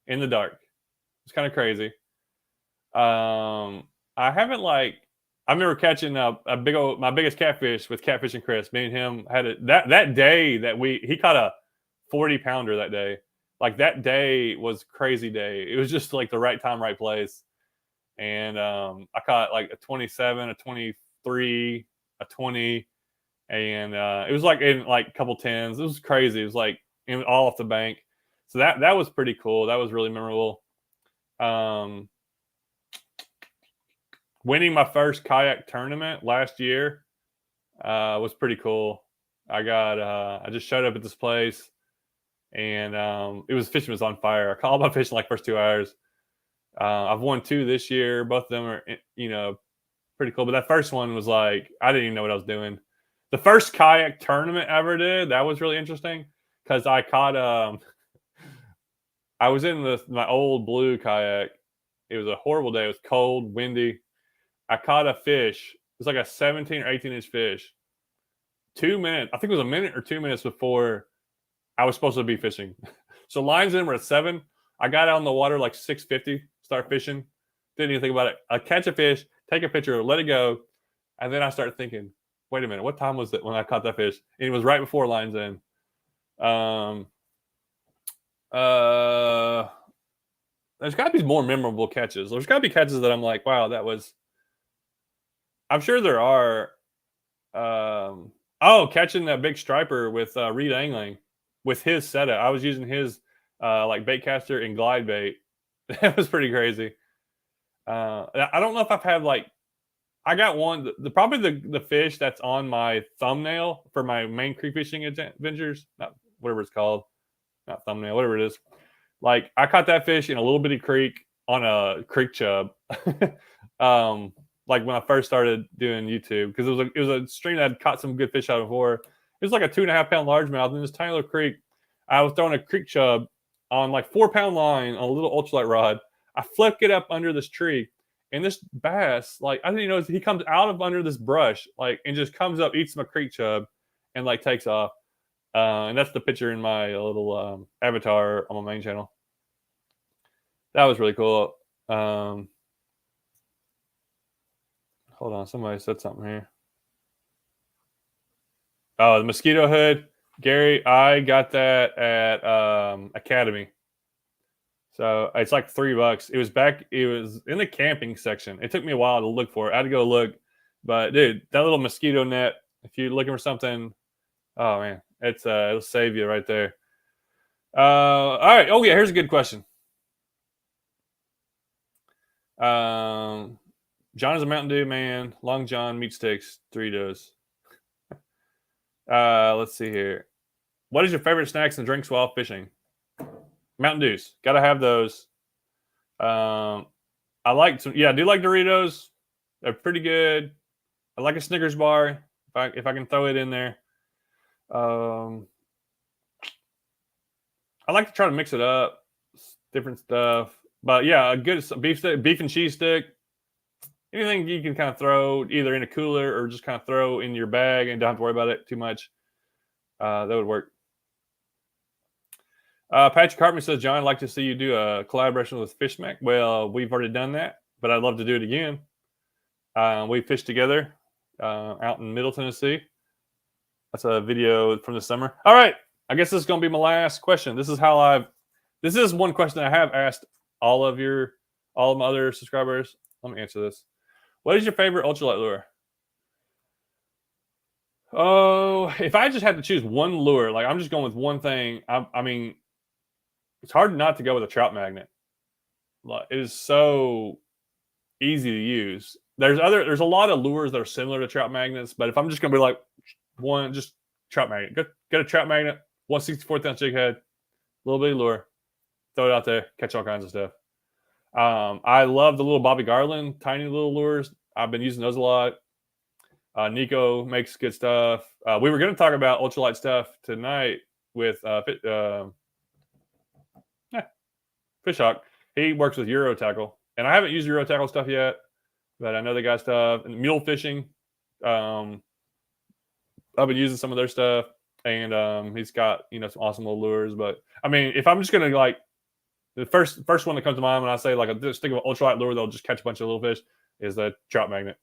in the dark. It's kind of crazy. I haven't I remember catching my biggest catfish with Catfishing Chris. Me and him had it that day that he caught a 40-pounder that day. Like, that day was a crazy day. It was just like the right time, right place. And I caught like a 27, a 23, a 20, and it was like in like a couple 10s. It was crazy. It was like all off the bank. So that was pretty cool. That was really memorable. Winning my first kayak tournament last year was pretty cool. I just showed up at this place, and it was fishing was on fire. I caught my fish in like first 2 hours. I've won 2 this year. Both of them are, pretty cool. But that first one was like, I didn't even know what I was doing. The first kayak tournament I ever did, that was really interesting because I caught I was in my old blue kayak. It was a horrible day. It was cold, windy. I caught a fish. It was like a 17 or 18-inch fish. 2 minutes. I think it was a minute or 2 minutes before I was supposed to be fishing. So lines in were at 7. I got out on the water like 6:50, start fishing. Didn't even think about it. I catch a fish, take a picture, let it go. And then I started thinking, wait a minute, what time was it when I caught that fish? And it was right before lines in. There's got to be more memorable catches. There's got to be catches that I'm like, wow, that was. I'm sure there are. Catching that big striper with Reed Angling with his setup. I was using his bait caster and glide bait. That was pretty crazy. I don't know if I've had I got one. Probably the fish that's on my thumbnail for my main creek fishing adventures. Not whatever it's called. Not thumbnail. Whatever it is. Like, I caught that fish in a little bitty creek on a creek chub. Like when I first started doing YouTube, because it was a stream that had caught some good fish out before. It was like a 2.5-pound largemouth in this tiny little creek. I was throwing a creek chub on like 4-pound line on a little ultralight rod. I flick it up under this tree, and this bass, I didn't even know, he comes out of under this brush, and just comes up, eats my creek chub, and takes off. And that's the picture in my little avatar on my main channel. That was really cool. Hold on, somebody said something here. Oh, the mosquito hood, Gary. I got that at Academy. So it's like $3. It was in the camping section. It took me a while to look for it. I had to go look. But dude, that little mosquito net, if you're looking for something, oh man, it'll save you right there. All right. Oh yeah, here's a good question. John is a Mountain Dew man. Long John, meat sticks, Doritos. Let's see here. What is your favorite snacks and drinks while fishing? Mountain Dews. Gotta have those. I do like Doritos. They're pretty good. I like a Snickers bar if I can throw it in there. I like to try to mix it up, different stuff. But yeah, a good beef and cheese stick. Anything you can kind of throw either in a cooler or just kind of throw in your bag and don't have to worry about it too much. That would work. Patrick Hartman says, John, I'd like to see you do a collaboration with Fishmack. Well, we've already done that, but I'd love to do it again. We fished together out in Middle Tennessee. That's a video from the summer. All right, I guess this is going to be my last question. This is one question I have asked all of my other subscribers. Let me answer this. What is your favorite ultralight lure? Oh, if I just had to choose one lure, like I'm just going with one thing. I mean, it's hard not to go with a trout magnet. Like, it is so easy to use. There's a lot of lures that are similar to trout magnets, but if I'm just gonna be like one, just trout magnet, get a trout magnet, 1/64 ounce jig head, little bitty lure, throw it out there, catch all kinds of stuff. I love the little Bobby Garland, tiny little lures. I've been using those a lot. NIKKO makes good stuff. We were going to talk about ultralight stuff tonight with Fishhawk. He works with Euro Tackle, and I haven't used Euro Tackle stuff yet, but I know they got stuff. And mule fishing, I've been using some of their stuff, and he's got some awesome little lures. But I mean, if I'm just gonna like the first one that comes to mind when I say like just think of an ultralight lure that'll just catch a bunch of little fish is the trout magnet.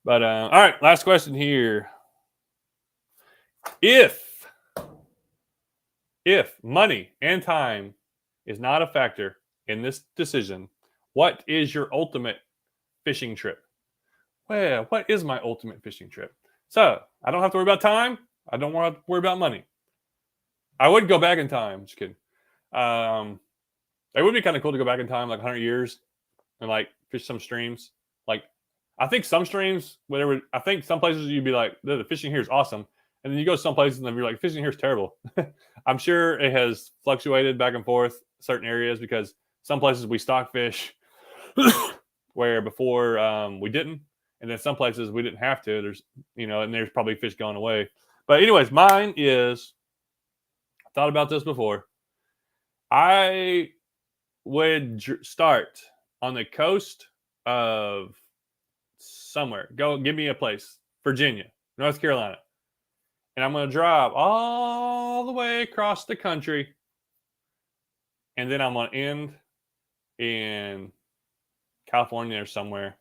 But all right, last question here. If money and time is not a factor in this decision, what is your ultimate fishing trip? Well, what is my ultimate fishing trip? So I don't have to worry about time. I don't want to worry about money. I would go back in time. Just kidding. It would be kind of cool to go back in time, like 100 years, and like fish some streams. Like, I think some streams, whatever. I think some places you'd be like, the fishing here is awesome, and then you go some places and you're like, fishing here is terrible. I'm sure it has fluctuated back and forth certain areas because some places we stock fish where before we didn't, and then some places we didn't have to. There's and there's probably fish going away. But anyways, mine is. I thought about this before. I would start on the coast of somewhere. Give me a place. Virginia, North Carolina. And I'm going to drive all the way across the country. And then I'm going to end in California or somewhere.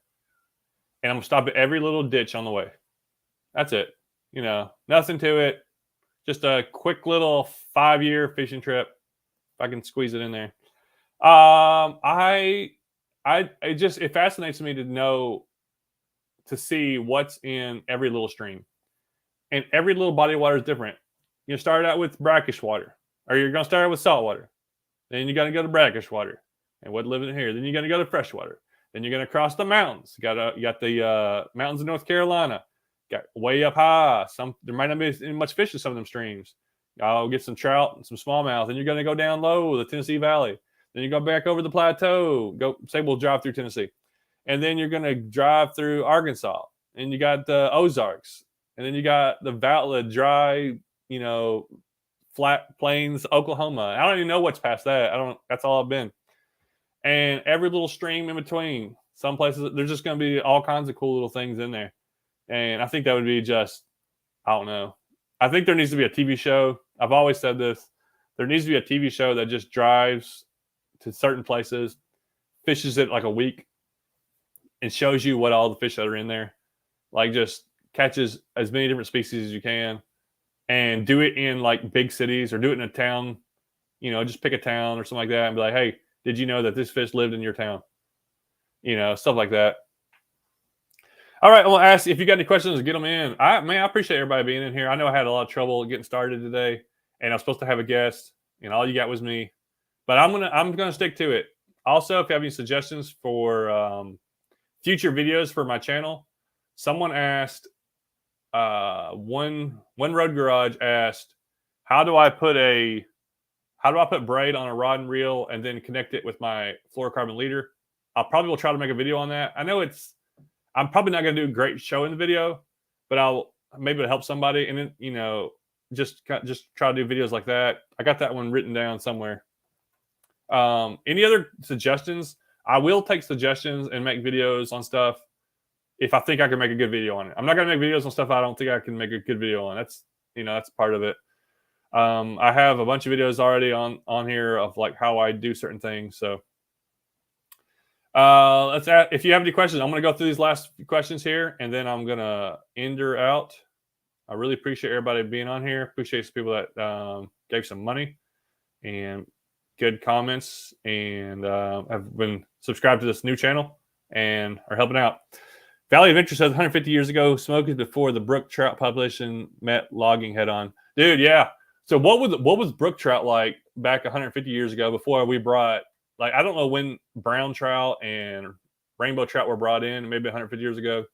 And I'm going to stop at every little ditch on the way. That's it. Nothing to it. Just a quick little 5-year fishing trip. If I can squeeze it in there. It fascinates me to see what's in every little stream. And every little body of water is different. You start out with brackish water, or you're going to start out with salt water. Then you got to go to brackish water. And what living here? Then you're going to go to fresh water. Then you're going to cross the mountains. You got the mountains of North Carolina. Got way up high. There might not be much fish in some of them streams. I'll get some trout and some smallmouth. Then you're going to go down low, the Tennessee Valley. Then you go back over the plateau. We'll drive through Tennessee. And then you're going to drive through Arkansas. And you got the Ozarks. And then you got the dry, flat plains, Oklahoma. I don't even know what's past that. That's all I've been. And every little stream in between. Some places, there's just going to be all kinds of cool little things in there. And I think that would be just, I don't know. I think there needs to be a TV show. I've always said this. There needs to be a TV show that just drives to certain places, fishes it like a week, and shows you what all the fish that are in there. Like, just catches as many different species as you can, and do it in like big cities, or do it in a town. Just pick a town or something like that and be like, hey, did you know that this fish lived in your town? Stuff like that. All right, I want to ask if you got any questions, get them in. I appreciate everybody being in here. I know I had a lot of trouble getting started today, and I was supposed to have a guest, and all you got was me. But I'm gonna stick to it. Also, if you have any suggestions for future videos for my channel, someone asked, one Road Garage asked, how do I put braid on a rod and reel and then connect it with my fluorocarbon leader? I'll probably will try to make a video on that. I know I'm probably not going to do a great show in the video, but maybe it'll help somebody. And then, just try to do videos like that. I got that one written down somewhere. Any other suggestions? I will take suggestions and make videos on stuff if I think I can make a good video on it. I'm not going to make videos on stuff I don't think I can make a good video on. That's part of it. I have a bunch of videos already on here of like how I do certain things. So, Let's ask, if you have any questions, I'm going to go through these last few questions here, and then I'm going to end her out. I really appreciate everybody being on here. Appreciate some people that gave some money and good comments and have been subscribed to this new channel and are helping out. Valley of Interest says 150 years ago, smoking before the brook trout population met logging head on. Dude, yeah. So what was brook trout like back 150 years ago before we brought, like, I don't know when brown trout and rainbow trout were brought in, maybe 150 years ago,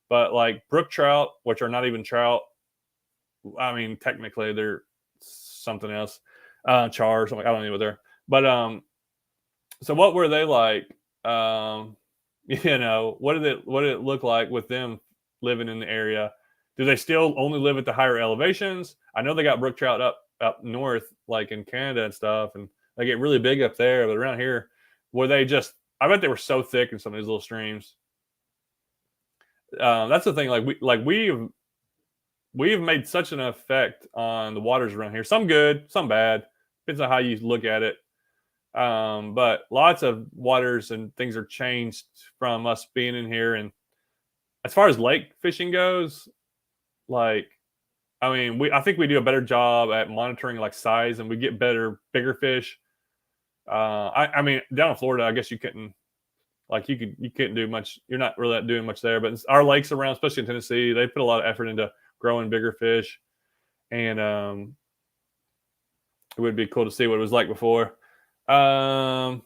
but like brook trout, which are not even trout, I mean, technically they're something else, char or something. I don't know what they're, but so what were they like? You know, what did it look like with them living in the area? Do they still only live at the higher elevations? I know they got brook trout up north, like in Canada and stuff, and they get really big up there. But around here, were they just? I bet they were so thick in some of these little streams. That's the thing. We've made such an effect on the waters around here. Some good, some bad. Depends on how you look at it. But lots of waters and things are changed from us being in here. And as far as lake fishing goes, like, I mean, I think we do a better job at monitoring like size, and we get bigger fish. I mean, down in Florida, I guess you couldn't do much. You're not really doing much there, but our lakes around, especially in Tennessee, they put a lot of effort into growing bigger fish. And it would be cool to see what it was like before. Mr.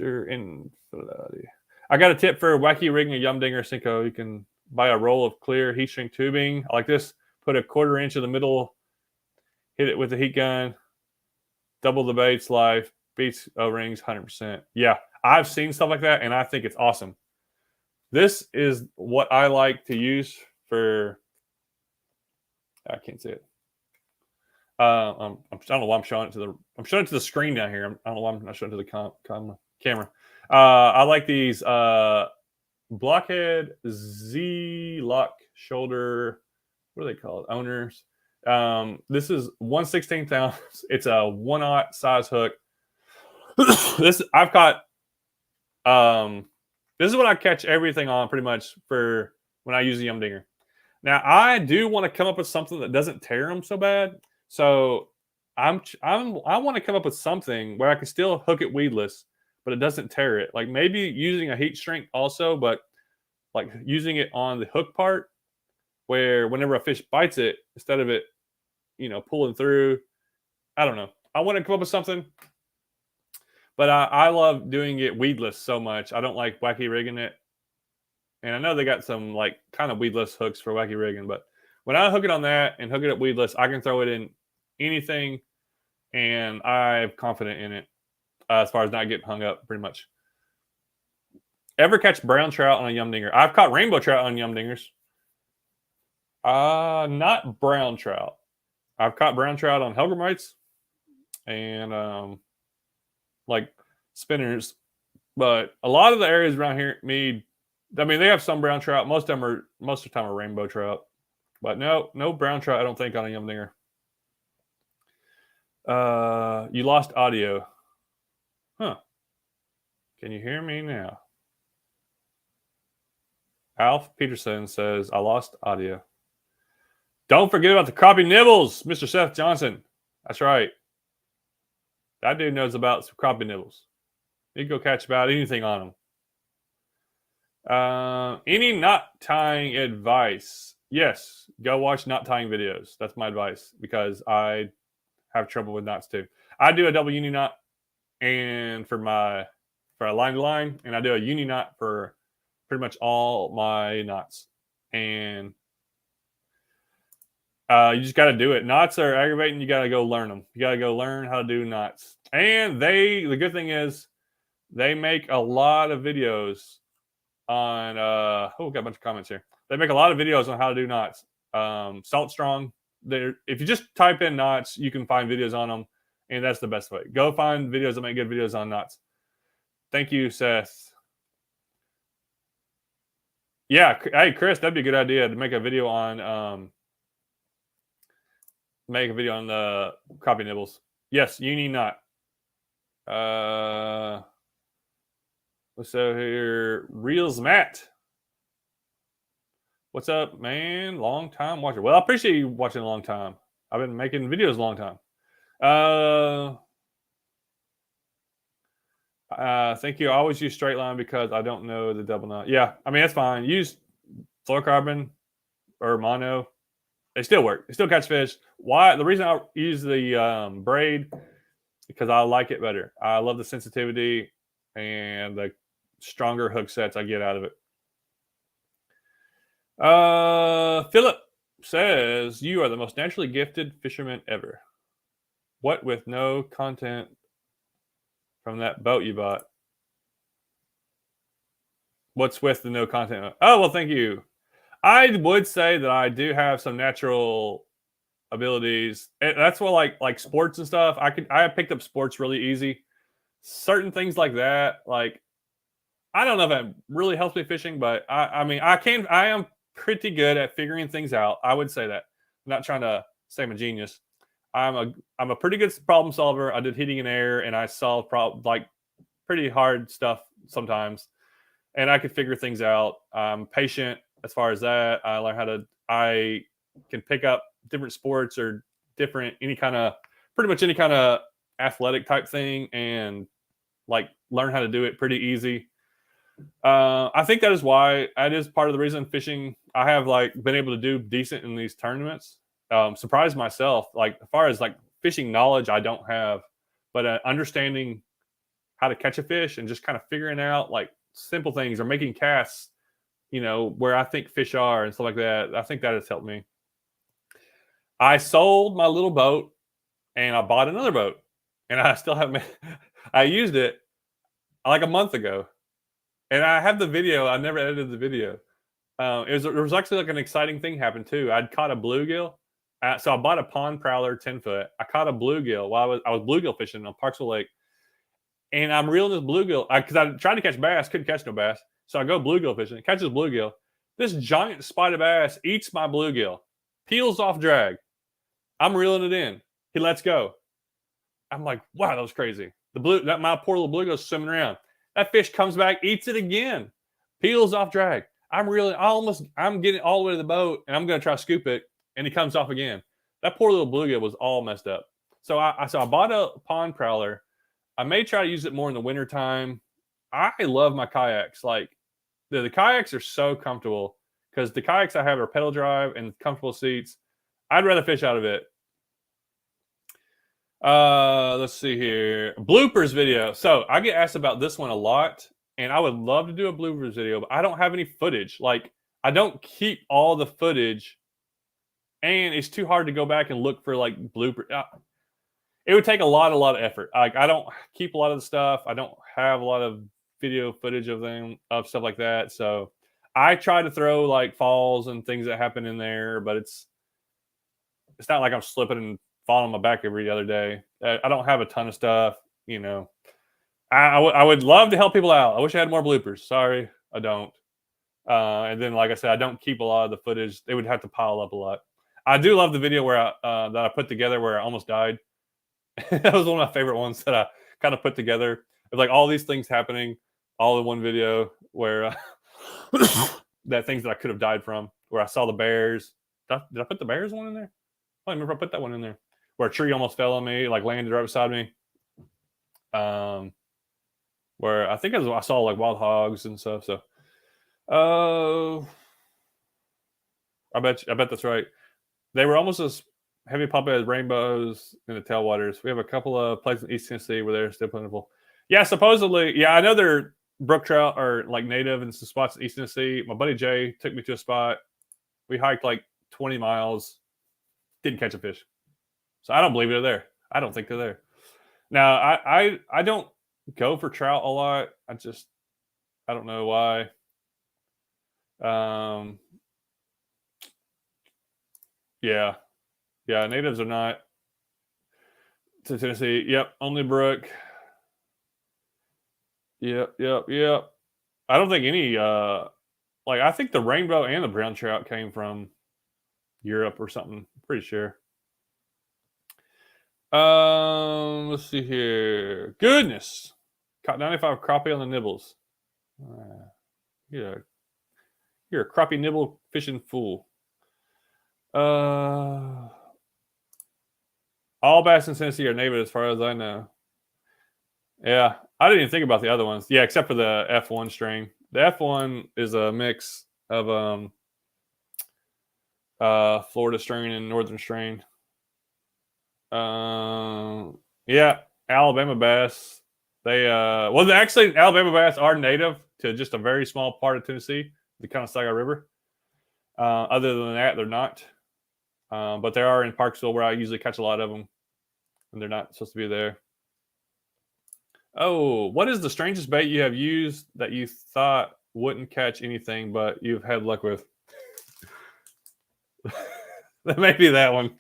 Infidelity. I got a tip for wacky rigging a yum dinger Cinco. You can buy a roll of clear heat shrink tubing. I like this. Put a 1/4 inch in the middle. Hit it with the heat gun. Double the baits live. Beats O-rings 100%. Yeah, I've seen stuff like that, and I think it's awesome. This is what I like to use for. I can't see it. I don't know why I'm showing it to the. I'm showing it to the screen down here. I don't know why I'm not showing it to the camera. I like these Blockhead Z-Lock shoulder. What do they call it? Owners. This is 1/16 ounce. It's a 1/0 size hook. I've caught. This is what I catch everything on pretty much for when I use the yum dinger. Now I do want to come up with something that doesn't tear them so bad. So I want to come up with something where I can still hook it weedless, but it doesn't tear it. Like maybe using a heat shrink also, but like using it on the hook part where whenever a fish bites it, instead of it, pulling through, I don't know. I want to come up with something, but I love doing it weedless so much. I don't like wacky rigging it. And I know they got some like kind of weedless hooks for wacky rigging, but when I hook it on that and hook it up weedless, I can throw it in anything, and I'm confident in it as far as not getting hung up pretty much. Ever catch brown trout on a yum dinger? I've caught rainbow trout on yum dingers. Not brown trout. I've caught brown trout on Hellgrammite and like spinners, but a lot of the areas around here they have some brown trout. Most of the time are rainbow trout, but no brown trout. I don't think on a yum dinger. You lost audio, huh? Can you hear me now? Alf Peterson says I lost audio. Don't forget about the crappie nibbles, Mr. Seth Johnson. That's right. That dude knows about some crappie nibbles. You can go catch about anything on them. Any knot tying advice? Yes, go watch knot tying videos. That's my advice because I have trouble with knots too. I do a double uni knot and for a line to line, and I do a uni knot for pretty much all my knots. And you just got to do it. Knots are aggravating. You got to go learn them. You got to go learn how to do knots. And the good thing is they make a lot of videos on, got a bunch of comments here. They make a lot of videos on how to do knots. Salt Strong. If you just type in knots, you can find videos on them. And that's the best way. Go find videos that make good videos on knots. Thank you, Seth. Yeah. Hey, Chris, that'd be a good idea to make a video on, the crappie nibbles. Yes, uni knot. Was So here, Reels Matt. What's up, man? Long time watcher. Well, I appreciate you watching a long time. I've been making videos a long time. Thank you. I always use straight line because I don't know the double knot. Yeah, I mean that's fine. Use fluorocarbon or mono. They still work. They still catch fish. Why? The reason I use the braid because I like it better. I love the sensitivity and the stronger hook sets I get out of it. Philip says you are the most naturally gifted fisherman ever. What with no content from that boat you bought? What's with the no content? Oh well, thank you. I would say that I do have some natural abilities. That's what like sports and stuff. I picked up sports really easy. Certain things like that, like I don't know if that really helps me fishing, but I mean I am pretty good at figuring things out. I would say that. I'm not trying to say I'm a genius. I'm a pretty good problem solver. I did heating and air, and I solved like pretty hard stuff sometimes, and I could figure things out. I'm patient as far as that. I learn how to. I can pick up different sports or different pretty much any kind of athletic type thing, and like learn how to do it pretty easy. I think that is why that is part of the reason fishing. I have like been able to do decent in these tournaments. Surprised myself. Like as far as like fishing knowledge, I don't have, but understanding how to catch a fish and just kind of figuring out like simple things or making casts, where I think fish are and stuff like that. I think that has helped me. I sold my little boat and I bought another boat, and I still haven't. I used it like a month ago. And I have the video. I never edited the video. There was actually like an exciting thing happened too. I'd caught a bluegill. So I bought a pond prowler 10-foot. I caught a bluegill while I was bluegill fishing on Parksville Lake. And I'm reeling this bluegill because I tried to catch bass, couldn't catch no bass. So I go bluegill fishing, catches bluegill. This giant spotted bass eats my bluegill, peels off drag. I'm reeling it in. He lets go. I'm like, wow, that was crazy. My poor little bluegill's swimming around. That fish comes back, eats it again, peels off drag. I'm getting all the way to the boat, and I'm going to try to scoop it, and he comes off again. That poor little bluegill was all messed up. So I bought a pond prowler. I may try to use it more in the wintertime. I love my kayaks. Like the kayaks are so comfortable because the kayaks I have are pedal drive and comfortable seats. I'd rather fish out of it. Let's see here. Bloopers video. So I get asked about this one a lot, and I would love to do a bloopers video, but I don't have any footage. Like I don't keep all the footage, and it's too hard to go back and look for like blooper. It would take a lot of effort. Like I don't keep a lot of the stuff. I don't have a lot of video footage of stuff like that. So I try to throw like falls and things that happen in there, but it's not like I'm slipping and falling on my back every other day. I don't have a ton of stuff, I would love to help people out. I wish I had more bloopers. Sorry, I don't. And then, like I said, I don't keep a lot of the footage. They would have to pile up a lot. I do love the video where that I put together where I almost died. That was one of my favorite ones that I kind of put together. It's like all these things happening all in one video where that things that I could have died from. Where I saw the bears. Did I put the bears one in there? I don't remember if I put that one in there. Where a tree almost fell on me, like landed right beside me. Where I think I saw like wild hogs and stuff. So, I bet that's right. They were almost as heavy popping as rainbows in the tailwaters. We have a couple of places in East Tennessee where they're still plentiful. Yeah, supposedly. Yeah, I know they're brook trout are like native in some spots in East Tennessee. My buddy Jay took me to a spot. We hiked like 20 miles. Didn't catch a fish. So I don't believe they're there. I don't think they're there. Now, I don't go for trout a lot. I don't know why. Yeah. Natives are not to Tennessee. Yep, only brook. Yep. I don't think any. I think the rainbow and the brown trout came from Europe or something. Pretty sure. Let's see here. Goodness. Caught 95 crappie on the nibbles. You're a crappie nibble fishing fool. All bass in Tennessee are native as far as I know. Yeah, I didn't even think about the other ones. Yeah, except for the F1 strain. The F1 is a mix of Florida strain and northern strain. Yeah, Alabama bass. They actually Alabama bass are native to just a very small part of Tennessee, the Conestoga River. Other than that, they're not. But they are in Parksville, where I usually catch a lot of them, and they're not supposed to be there. Oh, what is the strangest bait you have used that you thought wouldn't catch anything, but you've had luck with? That may be that one.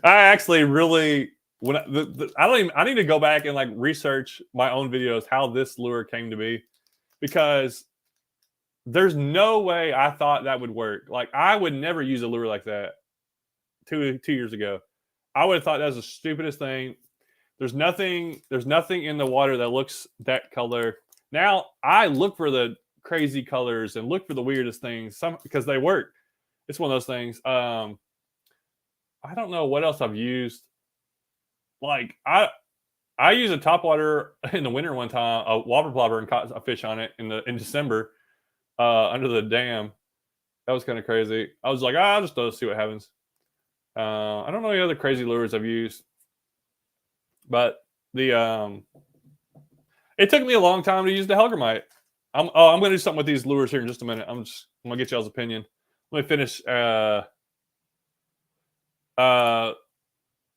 I actually really I need to go back and like research my own videos how this lure came to be, because there's no way I thought that would work. Like, I would never use a lure like that two years ago. I would have thought that was the stupidest thing. There's nothing in the water that looks that color. Now I look for the crazy colors and look for the weirdest things, because they work. It's one of those things. I don't know what else I've used. Like, I used a topwater in the winter one time, a whopper plopper, and caught a fish on it in December under the dam. That was kind of crazy. I was like, I'll just see what happens. I don't know any other crazy lures I've used. But it took me a long time to use the Hellgrammite. I'm going to do something with these lures here in just a minute. I'm going to get y'all's opinion. Let me finish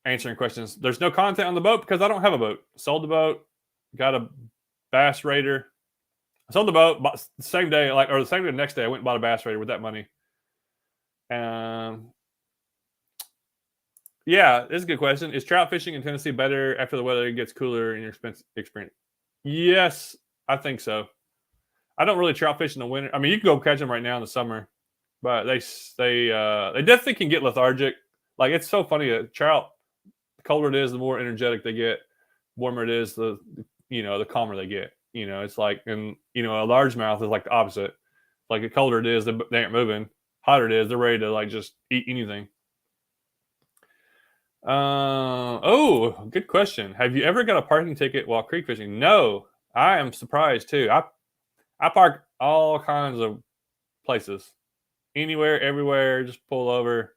answering questions. There's no content on the boat because I don't have a boat. Sold the boat, got a bass raider. I sold the boat the same day, the next day. I went and bought a bass raider with that money. Yeah, this is a good question. Is trout fishing in Tennessee better after the weather gets cooler in your experience? Yes, I think so. I don't really trout fish in the winter. I mean, you can go catch them right now in the summer, but they definitely can get lethargic. Like, it's so funny. Trout, the colder it is, the more energetic they get. Warmer it is, the calmer they get. It's like, and a largemouth is like the opposite. Like, the colder it is, they aren't moving. Hotter it is, they're ready to like just eat anything. Good question. Have you ever got a parking ticket while creek fishing? No, I am surprised too. I park all kinds of places, anywhere, everywhere. Just pull over.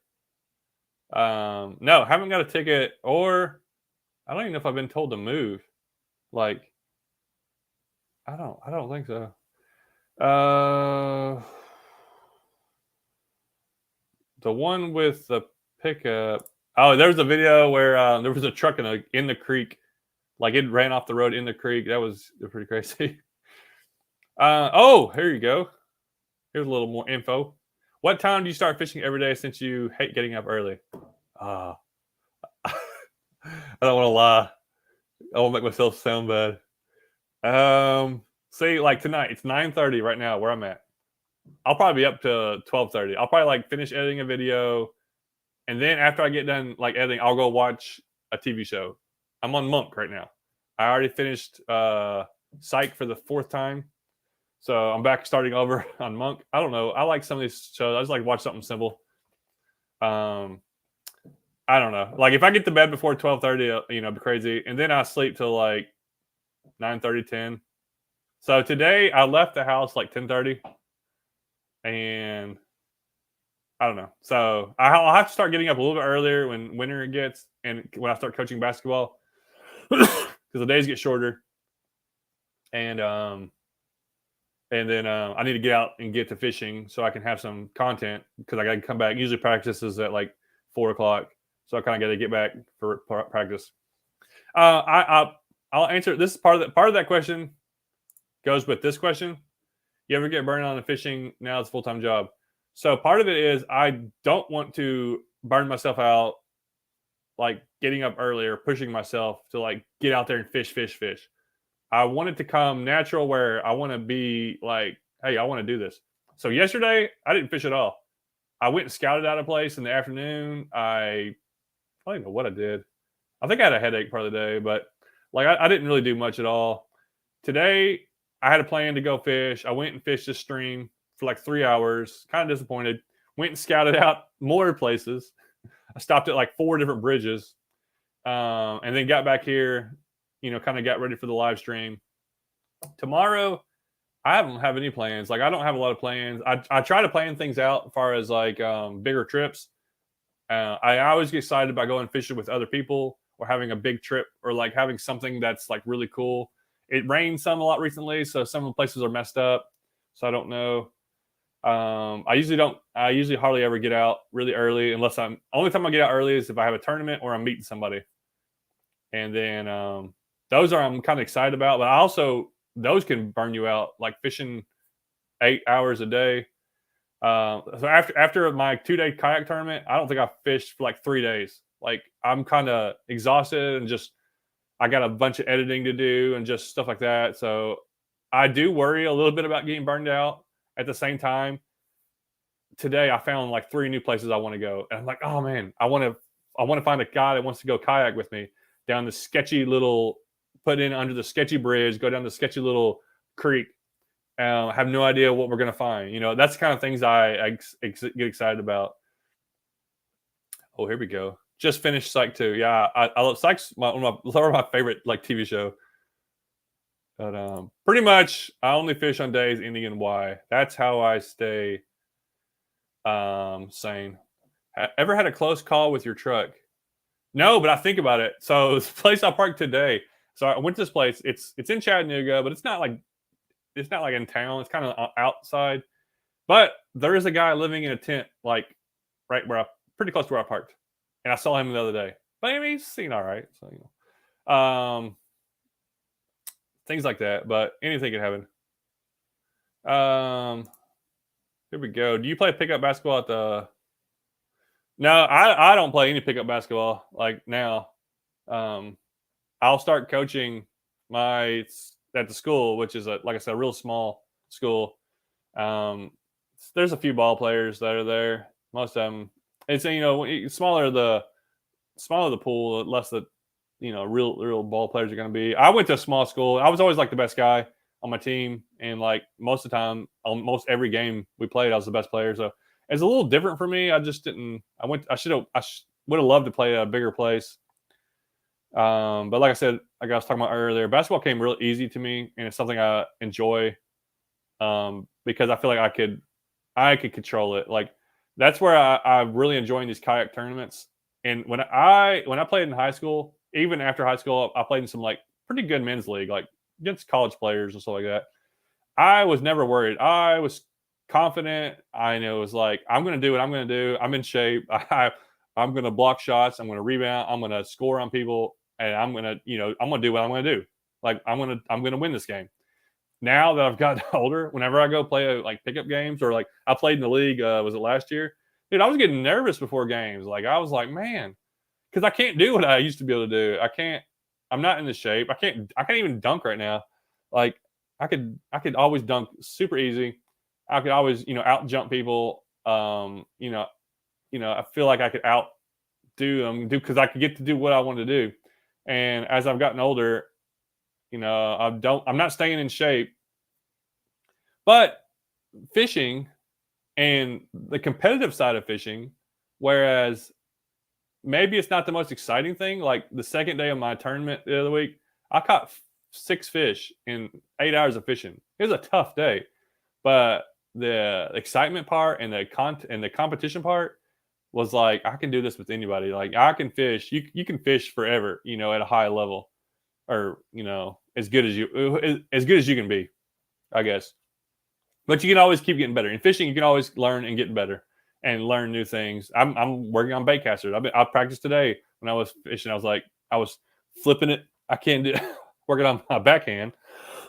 No, haven't got a ticket, or I don't even know if I've been told to move. Like, I don't think so. The one with the pickup. Oh, there was a video where there was a truck in the creek, like it ran off the road in the creek. That was pretty crazy. Here you go. Here's a little more info. What time do you start fishing every day since you hate getting up early? I don't want to lie. I won't make myself sound bad. Say like tonight, it's 9:30 right now where I'm at. I'll probably be up to 12:30. I'll probably like finish editing a video. And then after I get done like editing, I'll go watch a TV show. I'm on Monk right now. I already finished Psych for the 4th time. So I'm back starting over on Monk. I don't know. I like some of these shows. I just like to watch something simple. I don't know. Like, if I get to bed before 12:30, it'd be crazy. And then I sleep till like 9:30, 10. So today I left the house like 10:30. And I don't know. So I'll have to start getting up a little bit earlier when winter gets, and when I start coaching basketball, because the days get shorter. And then I need to get out and get to fishing so I can have some content, because I got to come back. Usually practice is at like 4:00, so I kind of got to get back for practice. I'll answer this part of that question goes with this question. You ever get burned on the fishing? Now it's a full-time job. So part of it is I don't want to burn myself out, like getting up earlier, pushing myself to like get out there and fish. I want it to come natural, where I want to be like, hey, I want to do this. So yesterday I didn't fish at all. I went and scouted out a place in the afternoon. I don't even know what I did. I think I had a headache part of the day, but like I didn't really do much at all. Today I had a plan to go fish. I went and fished this stream for like 3 hours. Kind of disappointed. Went and scouted out more places. I stopped at like 4 different bridges, and then got back here. Kind of got ready for the live stream. Tomorrow, I don't have any plans. Like I don't have a lot of plans. I try to plan things out as far as like bigger trips. I always get excited about going fishing with other people or having a big trip or like having something that's like really cool. It rained a lot recently, so some of the places are messed up. So I don't know. I usually hardly ever get out really early unless only time I get out early is if I have a tournament or I'm meeting somebody. And then those I'm kind of excited about, but those can burn you out, like fishing 8 hours a day. So after my 2-day kayak tournament, I don't think I fished for like 3 days. Like I'm kind of exhausted and just I got a bunch of editing to do and just stuff like that. So I do worry a little bit about getting burned out. At the same time, today I found like 3 new places I want to go, and I'm like, oh man, I want to find a guy that wants to go kayak with me down the sketchy little, put in under the sketchy bridge, go down the sketchy little creek. Have no idea what we're gonna find. That's the kind of things I get excited about. Oh, here we go. Just finished Psych 2. Yeah, I love Psych's one of my favorite like TV show. But pretty much, I only fish on days ending in Y. That's how I stay sane. Ever had a close call with your truck? No, but I think about it. So this place I parked today. So I went to this place. It's in Chattanooga, but it's not like in town. It's kind of outside. But there is a guy living in a tent, like right where pretty close to where I parked, and I saw him the other day. But I mean, he's seen all right. So things like that. But anything can happen. Here we go. Do you play pickup basketball at the? No, I don't play any pickup basketball like now. I'll start coaching at the school, which is like I said, a real small school. There's a few ball players that are there. Most of them, it's smaller the pool, less the real ball players are going to be. I went to a small school. I was always like the best guy on my team, and like most of the time, almost every game we played, I was the best player. So it's a little different for me. I just didn't. I would have loved to play a bigger place. But like I said, like I was talking about earlier, basketball came real easy to me, and it's something I enjoy because I feel like I could control it. Like that's where I'm really enjoying these kayak tournaments. And when I played in high school, even after high school, I played in some like pretty good men's league, like against college players and stuff like that. I was never worried. I was confident. I know it was like, I'm going to do what I'm going to do. I'm in shape. I'm going to block shots. I'm going to rebound. I'm going to score on people, and I'm going to do what I'm going to do. Like I'm going to win this game. Now that I've gotten older, whenever I go play like pickup games or like I played in the league, was it last year? Dude, I was getting nervous before games. Like I was like, man, because I can't do what I used to be able to do. I'm not in the shape. I can't even dunk right now. Like I could always dunk super easy. I could always, out jump people. I feel like I could outdo them because I could get to do what I want to do. And as I've gotten older, I'm not staying in shape. But fishing and the competitive side of fishing, whereas maybe it's not the most exciting thing. Like the second day of my tournament the other week, I caught 6 fish in 8 hours of fishing. It was a tough day, but the excitement part and the competition part was like, I can do this with anybody. Like I can fish. You can fish forever, at a high level, or as good as you can be, I guess. But you can always keep getting better. In fishing, you can always learn and get better and learn new things. I'm working on bait casters. I practiced today when I was fishing. I was flipping it. I can't do working on my backhand.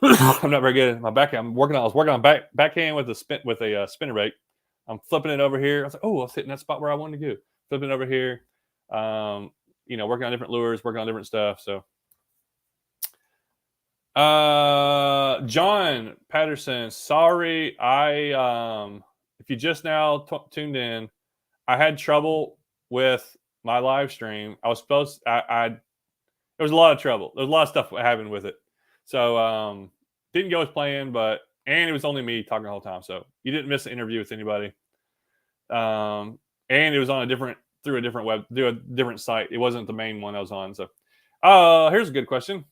I'm not very good at my backhand. I was working on backhand with a spinnerbait. I'm flipping it over here. I was like, oh, I was hitting that spot where I wanted to go. Flipping it over here. Working on different lures, working on different stuff. So John Patterson, sorry, if you just now tuned in, I had trouble with my live stream. I was there was a lot of trouble. There was a lot of stuff happened with it. So didn't go as planned, and it was only me talking the whole time, so you didn't miss an interview with anybody. And it was on through a different site. It wasn't the main one I was on. So, here's a good question.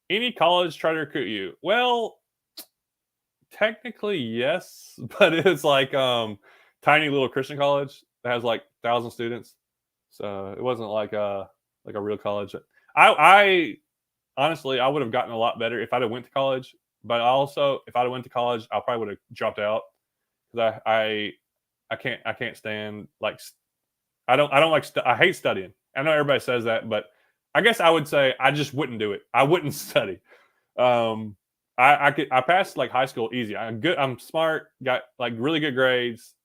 Any college try to recruit you? Well, technically yes, but it's like tiny little Christian college that has like 1,000 students. So it wasn't like a real college. I honestly I would have gotten a lot better if I'd have went to college. But also, if I'd have went to college, I probably would have dropped out because I can't stand like I don't like I hate studying. I know everybody says that, but I guess I would say I just wouldn't do it. I wouldn't study. I passed like high school easy. I'm good. I'm smart. Got like really good grades.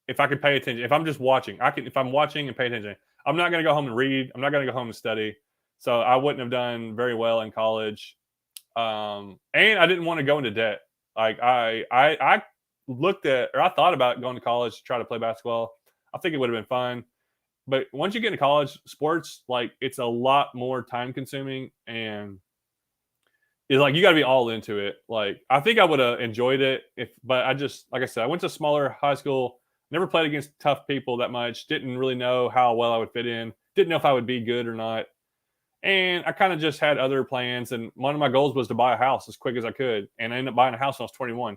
If I could pay attention, if I'm just watching, if I'm watching and pay attention, I'm not going to go home and read. I'm not going to go home and study. So I wouldn't have done very well in college. And I didn't want to go into debt. Like I looked at, or I thought about going to college to try to play basketball. I think it would have been fun. But once you get into college, sports, like it's a lot more time consuming and it's like you got to be all into it. Like I think I would have enjoyed it but I just, like I said, I went to a smaller high school, never played against tough people that much, didn't really know how well I would fit in, didn't know if I would be good or not. And I kind of just had other plans. And one of my goals was to buy a house as quick as I could. And I ended up buying a house when I was 21.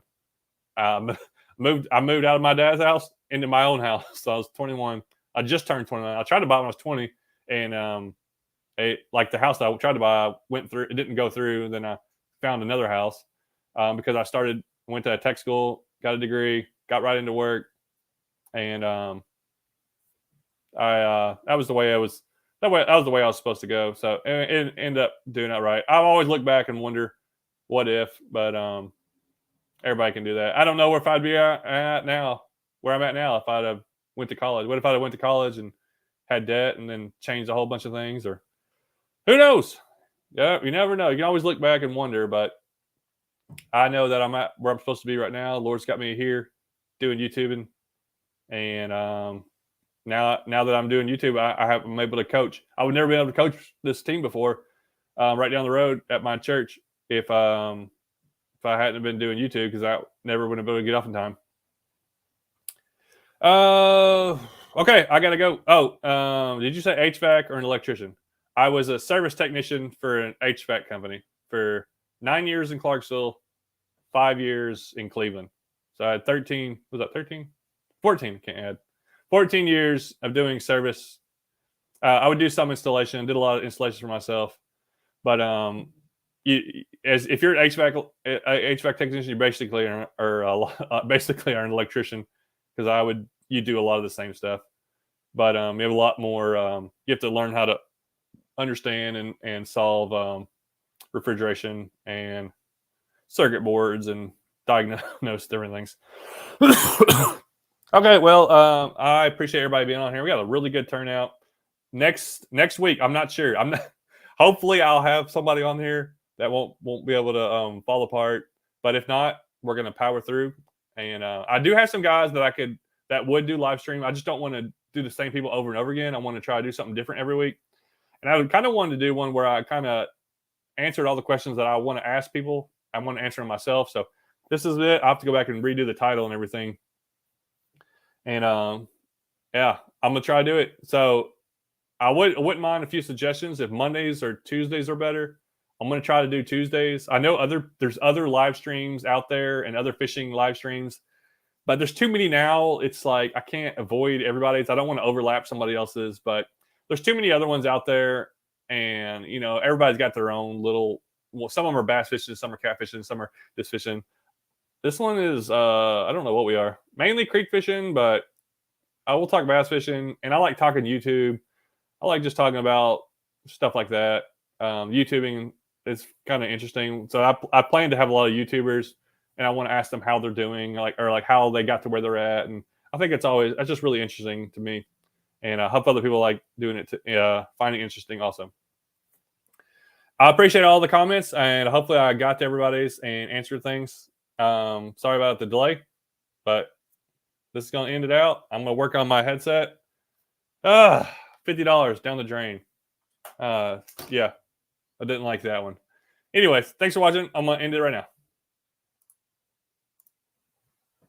I moved out of my dad's house into my own house. So I was 21. I just turned 29. I tried to buy it when I was 20. And like the house that I tried to buy went through. It didn't go through. And then I found another house because I went to tech school, got a degree, got right into work. And that was the way I was. That was the way I was supposed to go. So it ended up doing that right. I always look back and wonder what if, but everybody can do that. I don't know if I'd be at now, where I'm at now, if I'd have went to college. What if I'd have went to college and had debt and then changed a whole bunch of things? Or who knows? Yeah, you never know. You can always look back and wonder, but I know that I'm at where I'm supposed to be right now. The Lord's got me here doing YouTubing. And now that I'm doing YouTube, I'm able to coach. I would never be able to coach this team before, right down the road at my church if I hadn't been doing YouTube because I never would have been able to get off in time. Okay, I gotta go. Oh, did you say HVAC or an electrician? I was a service technician for an HVAC company for 9 years in Clarksville, 5 years in Cleveland. So I had 13. Was that 13? 14. Can't add. 14 years of doing service. I would do some installation, did a lot of installations for myself. But if you're an HVAC technician, you basically are an electrician because you do a lot of the same stuff. But you have a lot more. You have to learn how to understand and solve refrigeration and circuit boards and diagnose different things. Okay, well, I appreciate everybody being on here. We got a really good turnout. Next week, I'm not sure. Hopefully, I'll have somebody on here that won't be able to fall apart. But if not, we're gonna power through. And I do have some guys that would do live stream. I just don't want to do the same people over and over again. I want to try to do something different every week. And I kind of wanted to do one where I kind of answered all the questions that I want to ask people. I want to answer them myself. So this is it. I have to go back and redo the title and everything. And yeah, I'm gonna try to do it. So I wouldn't mind a few suggestions if Mondays or Tuesdays are better. I'm gonna try to do Tuesdays. I know there's other live streams out there and other fishing live streams, but there's too many now. It's like I can't avoid everybody's. I don't want to overlap somebody else's, but there's too many other ones out there, and everybody's got their own little. Well, some of them are bass fishing, some are catfishing, some are just fishing. This one is I don't know what we are. Mainly creek fishing, but I will talk bass fishing, and I like talking YouTube. I like just talking about stuff like that. YouTubing is kind of interesting. So I plan to have a lot of YouTubers, and I want to ask them how they're doing, or how they got to where they're at. And I think that's just really interesting to me. And I hope other people like doing it, finding it interesting also. I appreciate all the comments, and hopefully I got to everybody's and answered things. Sorry about the delay, but this is going to end it out. I'm going to work on my headset. $50 down the drain. Yeah, I didn't like that one. Anyways, thanks for watching. I'm gonna end it right now.